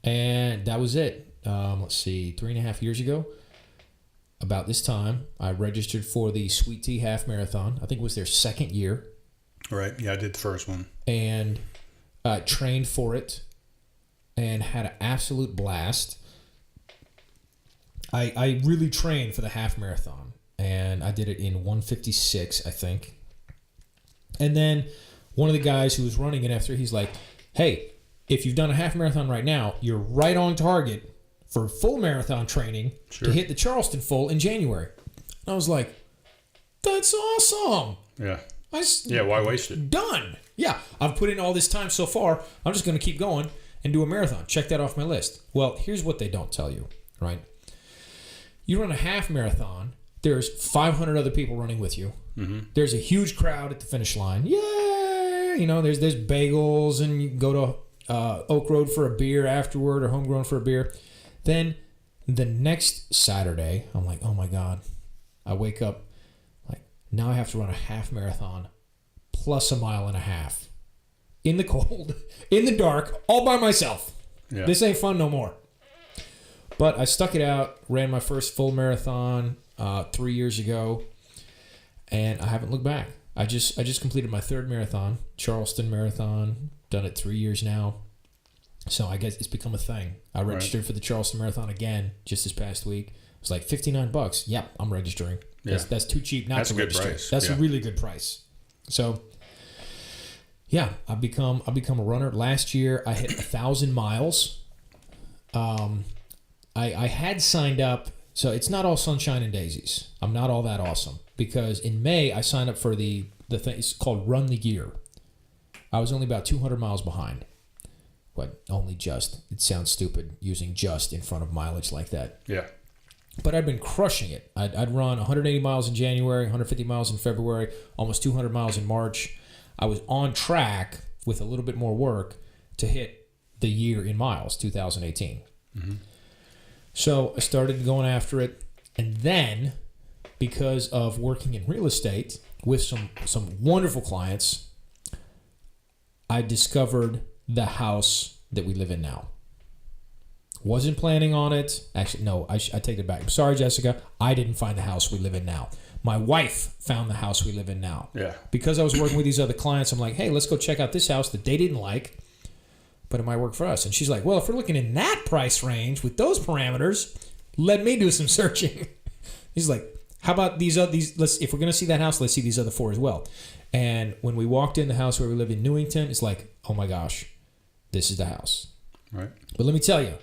And that was it. Let's see, 3.5 years ago, about this time, I registered for the Sweet Tea Half Marathon. I think it was their second year. Right. Yeah, I did the first one. And trained for it and had an absolute blast. I really trained for the half marathon, and I did it in 1:56, I think. And then one of the guys who was running in F3, he's like, hey, if you've done a half marathon right now, you're right on target for full marathon training to hit the Charleston full in January. And I was like, that's awesome. Yeah. Why waste it? Done. Yeah, I've put in all this time so far. I'm just going to keep going and do a marathon. Check that off my list. Well, here's what they don't tell you, right? You run a half marathon. There's 500 other people running with you. Mm-hmm. There's a huge crowd at the finish line. Yay! You know, there's bagels, and you can go to Oak Road for a beer afterward, or Homegrown for a beer. Then the next Saturday, I'm like, oh my God. I wake up, like, now I have to run a half marathon plus a mile and a half in the cold, in the dark, all by myself. Yeah. This ain't fun no more. But I stuck it out, ran my first full marathon 3 years ago, and I haven't looked back. I just completed my third marathon, Charleston Marathon, done it 3 years now. So I guess it's become a thing. I registered for the Charleston Marathon again just this past week. It was like $59. Yep, I'm registering. Yeah. That's too cheap not to register. Price. That's a really good price. So yeah, I've become a runner. Last year I hit 1,000 miles. I had signed up, so it's not all sunshine and daisies. I'm not all that awesome, because in May I signed up for the thing. It's called Run the Year. I was only about 200 miles behind. But only just. It sounds stupid using just in front of mileage like that. Yeah. But I'd been crushing it. I'd run 180 miles in January, 150 miles in February, almost 200 miles in March. I was on track with a little bit more work to hit the year in miles, 2018. Mm-hmm. So I started going after it. And then, because of working in real estate with some wonderful clients, I discovered the house that we live in now. Wasn't planning on it. Actually, no, I take it back. I'm sorry, Jessica. I didn't find the house we live in now. My wife found the house we live in now. Yeah. Because I was working with these other clients, I'm like, hey, let's go check out this house that they didn't like, but it might work for us. And she's like, well, if we're looking in that price range with those parameters, let me do some searching. He's like, how about these? If we're going to see that house, let's see these other four as well. And when we walked in the house where we live in Uinta, it's like, oh my gosh, this is the house. Right. But let me tell you,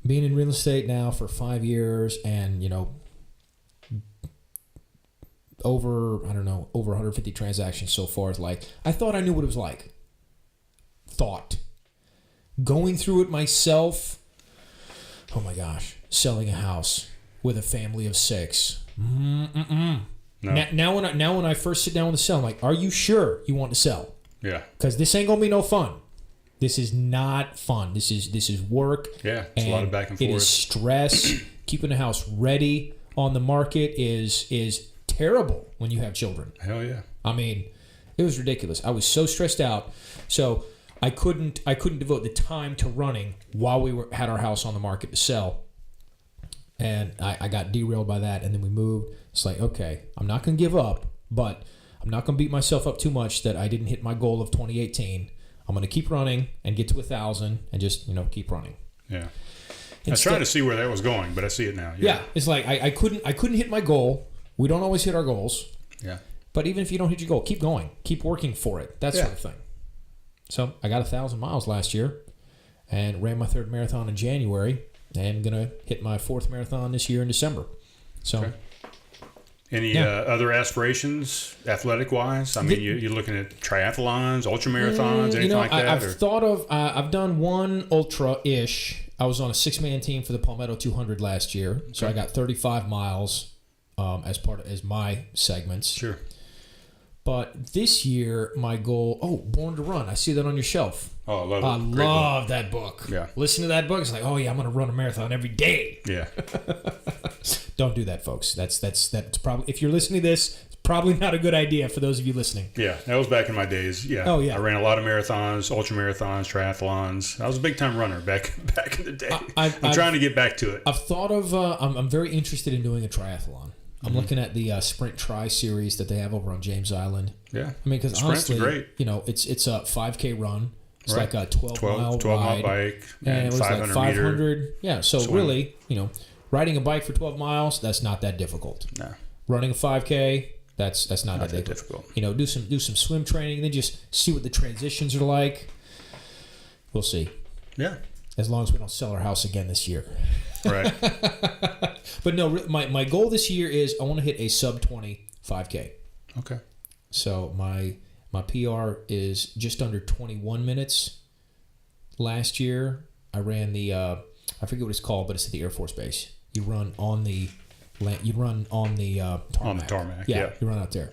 being in real estate now for 5 years, and over 150 transactions so far, is like, I thought I knew what it was like. Going through it myself, oh my gosh, selling a house with a family of 6. No. Now when I first sit down with the sell, I'm like, are you sure you want to sell? Yeah. Because this ain't gonna be no fun. This is not fun. This is work. Yeah, it's a lot of back and forth. It is stress. Keeping the house ready on the market is terrible when you have children. Hell yeah. I mean, it was ridiculous. I was so stressed out. So I couldn't devote the time to running while we had our house on the market to sell. And I got derailed by that, and then we moved. It's like, okay, I'm not going to give up, but I'm not going to beat myself up too much that I didn't hit my goal of 2018. I'm going to keep running and get to 1,000 and just, keep running. Yeah. I was trying to see where that was going, but I see it now. Yeah. It's like I couldn't hit my goal. We don't always hit our goals. Yeah. But even if you don't hit your goal, keep going. Keep working for it. That sort of thing. So I got 1,000 miles last year and ran my third marathon in January, and going to hit my fourth marathon this year in December. So. Okay. Any other aspirations, athletic-wise? I mean, you're looking at triathlons, ultramarathons, anything like that? I've done one ultra-ish. I was on a 6-man team for the Palmetto 200 last year, so I got 35 miles as my segments. Sure. But this year, my goal, Born to Run. I see that on your shelf. Oh, I love it. I love that book. Yeah. Listen to that book. It's like, oh yeah, I'm going to run a marathon every day. Yeah. Don't do that, folks. That's probably, if you're listening to this, it's probably not a good idea for those of you listening. Yeah, that was back in my days. Yeah. Oh yeah. I ran a lot of marathons, ultra marathons, triathlons. I was a big time runner back in the day. I'm trying to get back to it. I've thought of. I'm very interested in doing a triathlon. I'm looking at the Sprint Tri series that they have over on James Island. Yeah. I mean, because honestly, great. It's a 5K run. It's like a 12-mile mile bike and it was 500 like 500 meter. Yeah, so swim. Really, riding a bike for 12 miles, that's not that difficult. No. Running a 5K, that's not that difficult. Do some swim training, and then just see what the transitions are like. We'll see. Yeah. As long as we don't sell our house again this year. Right. But no, my goal this year is I want to hit a sub 20 5K. Okay. So my PR is just under 21 minutes. Last year, I ran the I forget what it's called, but it's at the Air Force Base. You run on the tarmac. On the tarmac. Yeah, Yeah. you run out there.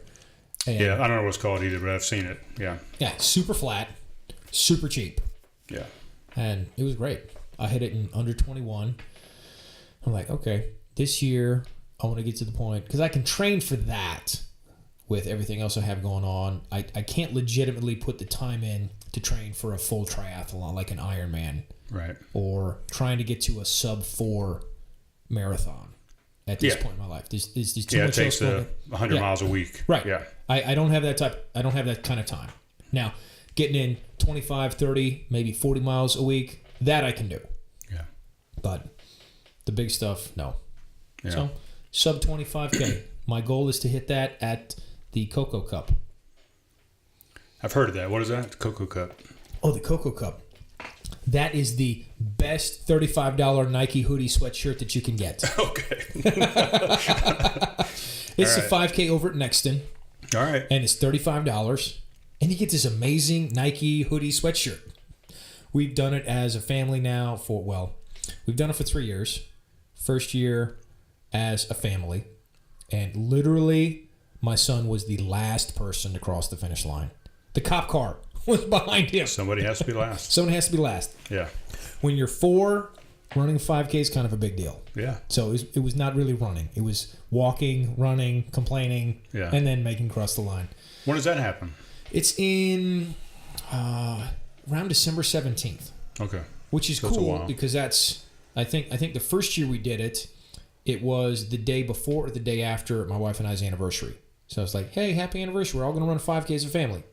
And Yeah. I don't know what it's called either, but I've seen it. Yeah. Yeah, super flat, super cheap. Yeah. And it was great. I hit it in under 21. I'm like, okay, this year I want to get to the point because I can train for that with everything else I have going on. I can't legitimately put the time in to train for a full triathlon like an Ironman, Right. or trying to get to a sub 4 marathon at this point in my life. There's too Yeah, it much takes else going 100 miles a week. Right. Yeah. I don't have that type. I don't have that kind of time. Now, getting in 25, 30, maybe 40 miles a week, that I can do. Yeah. But the big stuff, no. Yeah. So, sub 25K. My goal is to hit that at the Cocoa Cup. I've heard of that. What is that? The Cocoa Cup. Oh, the Cocoa Cup. That is the best $35 Nike hoodie sweatshirt that you can get. Okay. It's All a right. 5K over at Nexton, All right. and it's $35. And you get this amazing Nike hoodie sweatshirt. We've done it as a family now we've done it for 3 years. First year as a family. And literally, my son was the last person to cross the finish line. The cop car was behind him. Somebody has to be last. Someone has to be last. Yeah. When you're 4, running 5K is kind of a big deal. Yeah. So it was not really running. It was walking, running, complaining, Yeah. and then making cross the line. When does that happen? It's in around December 17th, Okay. which is So it's a cool while. because I think the first year we did it, it was the day before or the day after my wife and I's anniversary. So I was like, hey, happy anniversary. We're all going to run 5K as a family.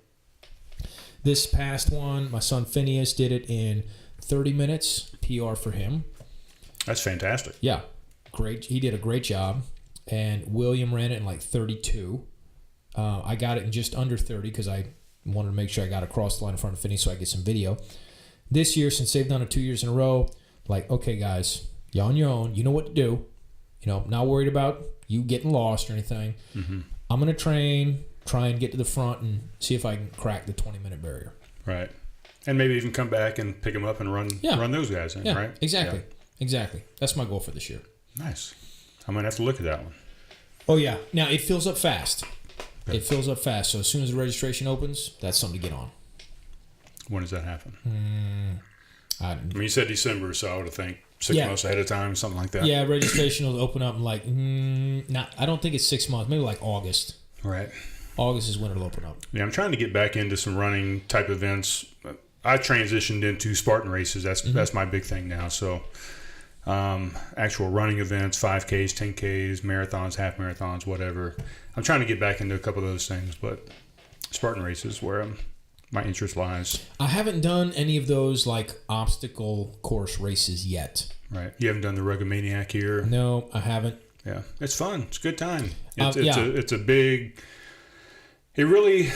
This past one, my son Phineas did it in 30 minutes, PR for him. That's fantastic. Yeah, great. He did a great job. And William ran it in like 32. I got it in just under 30 because I wanted to make sure I got across the line in front of Phineas so I get some video. This year, since they've done it 2 years in a row, like, okay, guys, y'all on your own. You know what to do. Not worried about you getting lost or anything. Mm-hmm. I'm going to try and get to the front and see if I can crack the 20-minute barrier. Right. And maybe even come back and pick them up and run those guys in, Yeah, right? exactly. Yeah. Exactly. That's my goal for this year. Nice. I'm going to have to look at that one. Oh, yeah. Now, it fills up fast. Okay. It fills up fast. So as soon as the registration opens, that's something to get on. When does that happen? I I mean, you said December, so I would have think 6 Yeah. months ahead of time, something like that. Yeah, registration will open up in like, I don't think it's 6 months, maybe like August. Right. August is when it'll open up. Yeah, I'm trying to get back into some running type events. I transitioned into Spartan races. That's my big thing now. So, actual running events, 5Ks, 10Ks, marathons, half marathons, whatever. I'm trying to get back into a couple of those things, but Spartan races where my interest lies. I haven't done any of those like obstacle course races yet. Right. You haven't done the Ruggomaniac here? No, I haven't. Yeah. It's fun. It's a good time. Yeah. It's a big... It really,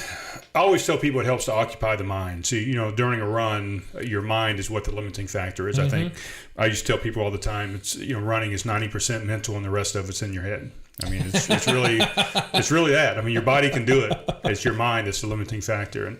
I always tell people it helps to occupy the mind. So, during a run, your mind is what the limiting factor is. I think I used to tell people all the time, it's, running is 90% mental and the rest of it's in your head. I mean, it's really that. I mean, your body can do it. It's your mind that's the limiting factor. And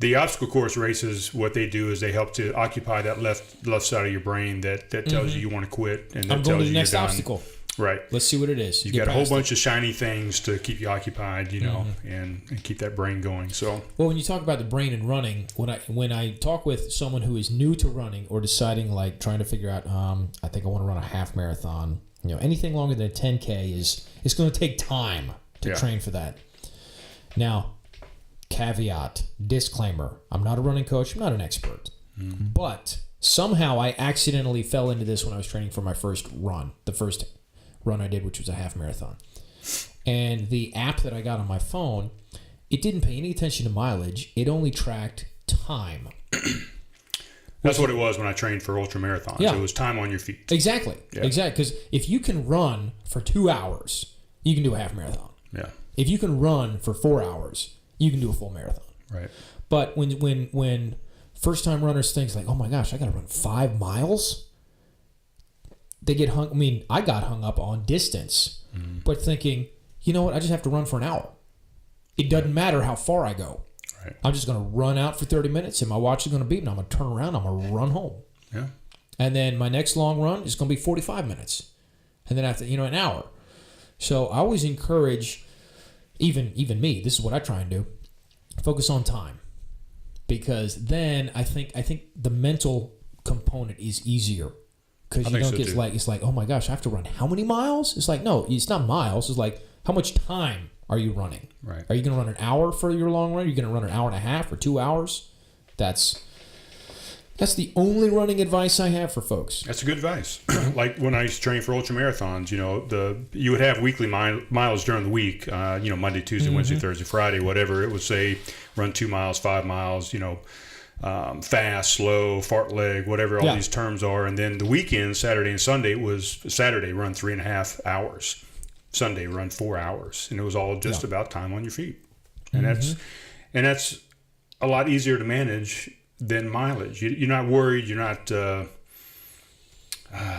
the obstacle course races, what they do is they help to occupy that left side of your brain that tells you want to quit and that I'm going tells to the you next you're done. obstacle. Right. Let's see what it is. You got a whole bunch of shiny things to keep you occupied, and keep that brain going. So, well, when you talk about the brain and running, when I talk with someone who is new to running or deciding, like trying to figure out, I think I want to run a half marathon. Anything longer than a 10K it's going to take time to train for that. Now, caveat, disclaimer: I'm not a running coach. I'm not an expert, but somehow I accidentally fell into this when I was training for my first run, the first run I did, which was a half marathon. And the app that I got on my phone, it didn't pay any attention to mileage. It only tracked time. that's what it was when I trained for ultra marathons. Yeah. It was time on your feet. Exactly. Yeah. Exactly. Because if you can run for 2 hours, you can do a half marathon. Yeah. If you can run for 4 hours, you can do a full marathon. Right. But when first time runners think like, oh my gosh, I got to run 5 miles. They get hung. I mean, I got hung up on distance, but thinking, you know what? I just have to run for an hour. It doesn't matter how far I go. Right. I'm just going to run out for 30 minutes, and my watch is going to beep, and I'm going to turn around. I'm going to run home. Yeah. And then my next long run is going to be 45 minutes, and then after an hour. So I always encourage, even me. This is what I try and do: focus on time, because then I think the mental component is easier. Because you don't get it's like, oh my gosh, I have to run how many miles? It's like, no, it's not miles. It's like, how much time are you running? Right. Are you going to run an hour for your long run? Are you going to run an hour and a half or 2 hours? That's the only running advice I have for folks. That's a good advice. Like when I used to train for ultra marathons, you would have weekly miles during the week. Monday, Tuesday, Wednesday, Thursday, Friday, whatever. It would say run 2 miles, 5 miles. Fast, slow, fartlek, whatever all these terms are. And then the weekend, Saturday and Sunday, was Saturday run 3.5 hours, Sunday run 4 hours, and it was all just about time on your feet. And that's a lot easier to manage than mileage. You're not worried. You're not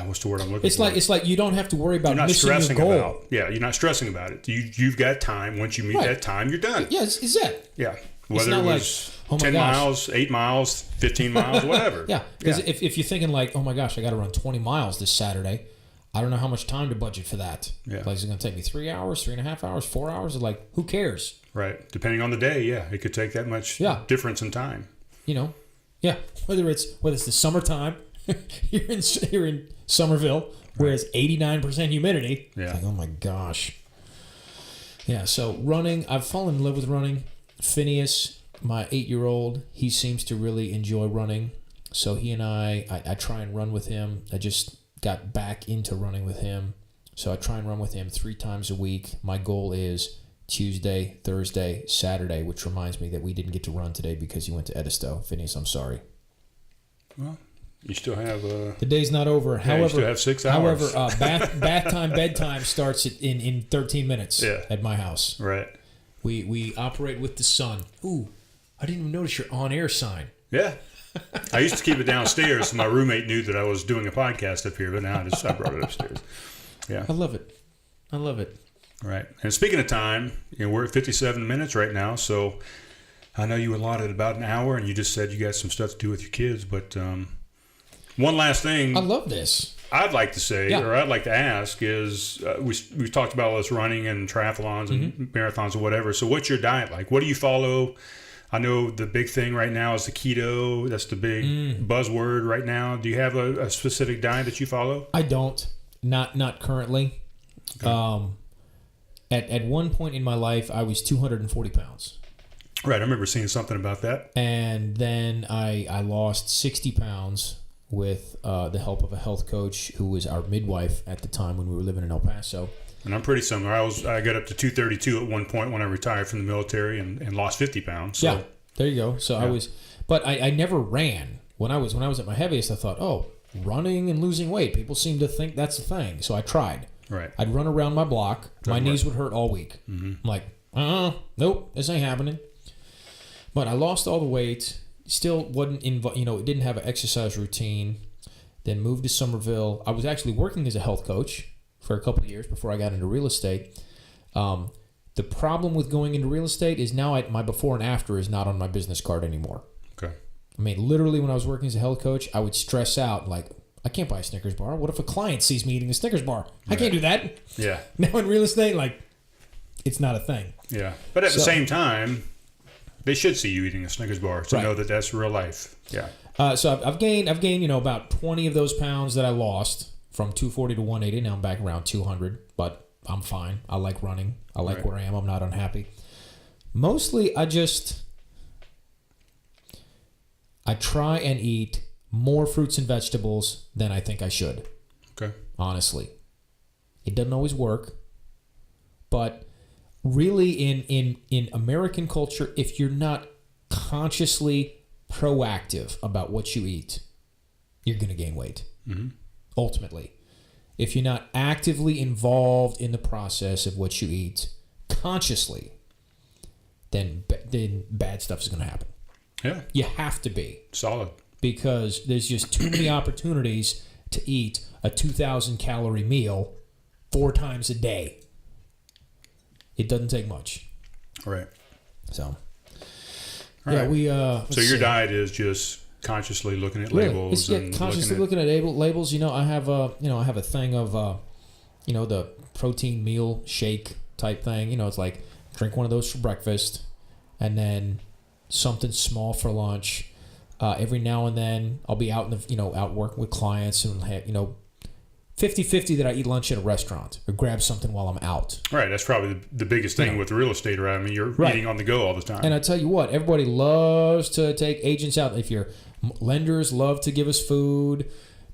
what's the word I'm looking for? It's like you don't have to worry about missing your goal. You're not stressing about it. You've got time. Once you meet that time, you're done. Yeah, it's it. Yeah. Whether it was 10 miles, 8 miles, 15 miles, whatever. Yeah, because if you're thinking like, oh my gosh, I got to run 20 miles this Saturday, I don't know how much time to budget for that. Yeah. Like, is it going to take me 3 hours, 3.5 hours, 4 hours? Like, who cares? Right. Depending on the day, it could take that much difference in time. Whether it's the summertime, you're in Somerville, where it's 89% humidity. Yeah. It's like, oh my gosh. Yeah. So running, I've fallen in love with running. Phineas, my 8-year-old, he seems to really enjoy running. So he and I try and run with him. I just got back into running with him. So I try and run with him 3 times a week. My goal is Tuesday, Thursday, Saturday, which reminds me that we didn't get to run today because he went to Edisto. Phineas, I'm sorry. Well, you still have the day's not over. However, you still have 6 hours. However, bath time, bedtime starts in 13 minutes at my house. Right. We operate with the sun. Ooh, I didn't even notice your on-air sign. Yeah. I used to keep it downstairs so my roommate knew that I was doing a podcast up here, but now I brought it upstairs. Yeah. I love it. Right. And speaking of time, we're at 57 minutes right now, so I know you allotted about an hour, and you just said you got some stuff to do with your kids, but one last thing. I love this. I'd like to say, or I'd like to ask is, we've talked about all this running and triathlons and marathons or whatever. So what's your diet like? What do you follow? I know the big thing right now is the keto. That's the big buzzword right now. Do you have a specific diet that you follow? I don't. Not currently. Okay. At one point in my life, I was 240 pounds. Right. I remember seeing something about that. And then I lost 60 pounds with the help of a health coach who was our midwife at the time when we were living in El Paso. And I'm pretty similar. I got up to 232 at one point when I retired from the military and lost 50 pounds. So. Yeah, there you go. So but I never ran. When I was at my heaviest, I thought, running and losing weight. People seem to think that's a thing. So I tried. Right. I'd run around my block. My knees would hurt all week. I'm like, nope, this ain't happening. But I lost all the weight. Still wasn't didn't have an exercise routine. Then moved to Somerville. I was actually working as a health coach for a couple of years before I got into real estate. The problem with going into real estate is now my before and after is not on my business card anymore. Okay. I mean, literally when I was working as a health coach, I would stress out like, I can't buy a Snickers bar. What if a client sees me eating a Snickers bar? I can't do that. Yeah. Now in real estate, it's not a thing. Yeah. But at the same time, they should see you eating a Snickers bar to know that that's real life. Yeah. So I've gained about 20 of those pounds that I lost from 240 to 180. Now I'm back around 200, but I'm fine. I like running. I like where I am. I'm not unhappy. Mostly I try and eat more fruits and vegetables than I think I should. Okay. Honestly. It doesn't always work. But really in American culture, if you're not consciously proactive about what you eat, you're going to gain weight. Mm-hmm. Ultimately. If you're not actively involved in the process of what you eat consciously, then bad stuff is going to happen. Yeah. You have to be. Solid. Because there's just too many opportunities to eat a 2,000 calorie meal 4 times a day. It doesn't take much. Right. So, All right. So your diet is just consciously looking at labels. It's, consciously looking at labels. I have a thing of, the protein meal shake type thing. It's like drink one of those for breakfast, and then something small for lunch. Every now and then I'll be out out working with clients and 50-50 that I eat lunch at a restaurant or grab something while I'm out. Right. That's probably the biggest thing with real estate, right? I mean, you're eating on the go all the time. And I tell you what, everybody loves to take agents out. If your lenders love to give us food,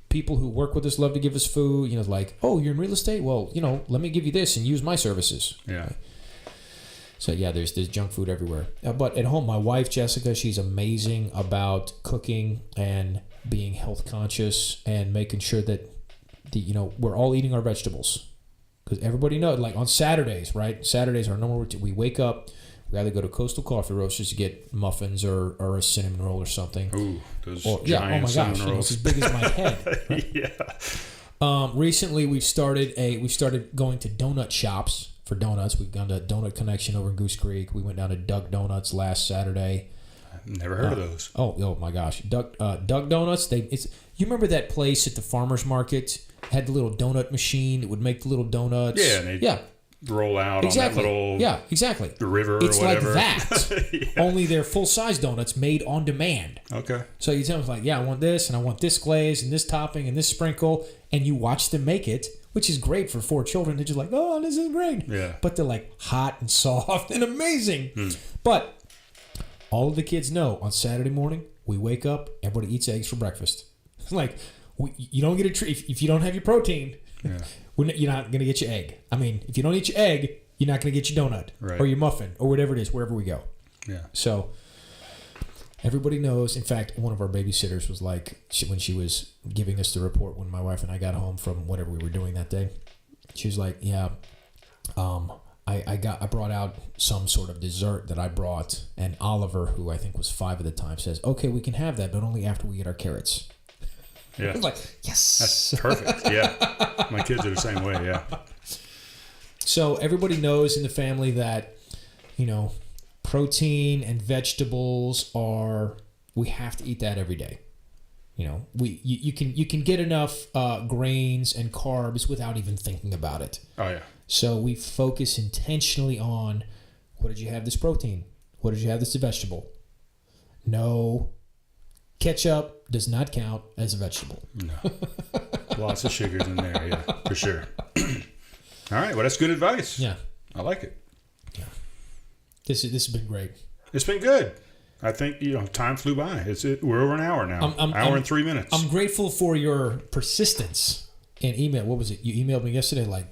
people who work with us love to give us food. Like, oh, you're in real estate? Well, let me give you this and use my services. Yeah. So yeah, there's junk food everywhere. But at home, my wife Jessica, she's amazing about cooking and being health conscious and making sure that we're all eating our vegetables. Because everybody knows, like on Saturdays, right? Saturdays are our number routine. We wake up, we either go to Coastal Coffee Roasters to get muffins or a cinnamon roll or something. Ooh, those giant cinnamon rolls. It's as big as my head. Right? Yeah. Recently, we've started going to donut shops for donuts. We've gone to Donut Connection over in Goose Creek. We went down to Duck Donuts last Saturday. I've never heard of those. Oh my gosh, Duck Donuts. You remember that place at the farmers market had the little donut machine that would make the little donuts? Yeah, and they roll out on that little the river it's or whatever. It's like that. Only they're full size donuts made on demand. Okay. So you tell them like, I want this and I want this glaze and this topping and this sprinkle, and you watch them make it, which is great for 4 children. They're just like, oh, this is great. Yeah. But they're like hot and soft and amazing. But all of the kids know on Saturday morning, we wake up, everybody eats eggs for breakfast. Like, you don't get a treat. If you don't have your protein, you're not going to get your egg. I mean, if you don't eat your egg, you're not going to get your donut or your muffin or whatever it is, wherever we go. Yeah. So everybody knows. In fact, one of our babysitters was like, when she was giving us the report when my wife and I got home from whatever we were doing that day, she was like, I brought out some sort of dessert that I brought, and Oliver, who I think was 5 at the time, says, okay, we can have that, but only after we eat our carrots. Yeah. I was like, yes. That's perfect. Yeah. My kids are the same way. Yeah. So everybody knows in the family that, protein and vegetables we have to eat that every day. You can get enough grains and carbs without even thinking about it. Oh yeah. So we focus intentionally on, what did you have this protein? What did you have this vegetable? No. Ketchup does not count as a vegetable. No. Lots of sugars in there, yeah, for sure. All right, well, that's good advice. Yeah. I like it. Yeah. This has been great. It's been good. I think, time flew by. We're over an hour now. Hour and 3 minutes. I'm grateful for your persistence in email. What was it? You emailed me yesterday like,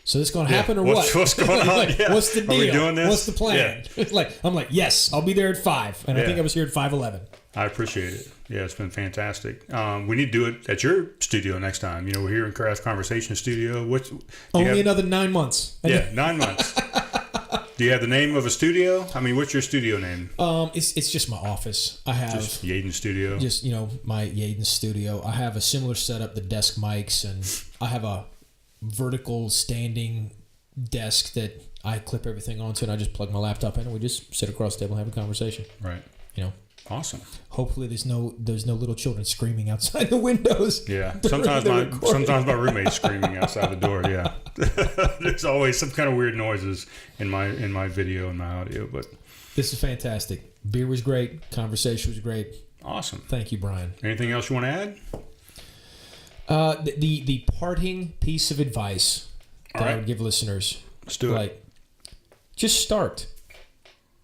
so this going to happen or what? What's going on? Like, yeah. What's the deal? Are we doing this? What's the plan? Yeah. I'm like, yes, I'll be there at 5. And I think I was here at 5:11. I appreciate it. Yeah, it's been fantastic. We need to do it at your studio next time. We're here in Craft Conversation Studio. Another 9 months. Yeah, 9 months. Do you have the name of a studio? I mean, what's your studio name? It's just my office. I have just Yeadon Studio. Just my Yeadon Studio. I have a similar setup, the desk mics, and I have a vertical standing desk that I clip everything onto, and I just plug my laptop in, and we just sit across the table and have a conversation. Right. Awesome. Hopefully, there's no little children screaming outside the windows. Yeah. Sometimes my roommate's screaming outside the door. Yeah. There's always some kind of weird noises in my video and my audio, but this is fantastic. Beer was great. Conversation was great. Awesome. Thank you, Brian. Anything else you want to add? The parting piece of advice that I would give listeners. Let's do it. Just start.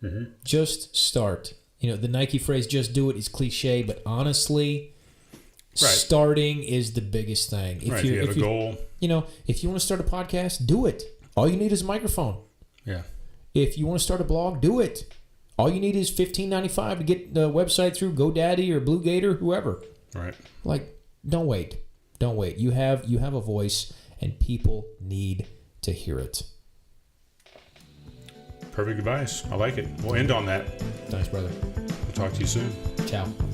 Mm-hmm. Just start. The Nike phrase, just do it, is cliche, but honestly, starting is the biggest thing. If you have a goal. If you want to start a podcast, do it. All you need is a microphone. Yeah. If you want to start a blog, do it. All you need is $15.95 to get the website through GoDaddy or Blue Gator, whoever. Right. Don't wait. Don't wait. You have a voice, and people need to hear it. Perfect advice. I like it. We'll end on that. Thanks, brother. We'll talk to you soon. Ciao.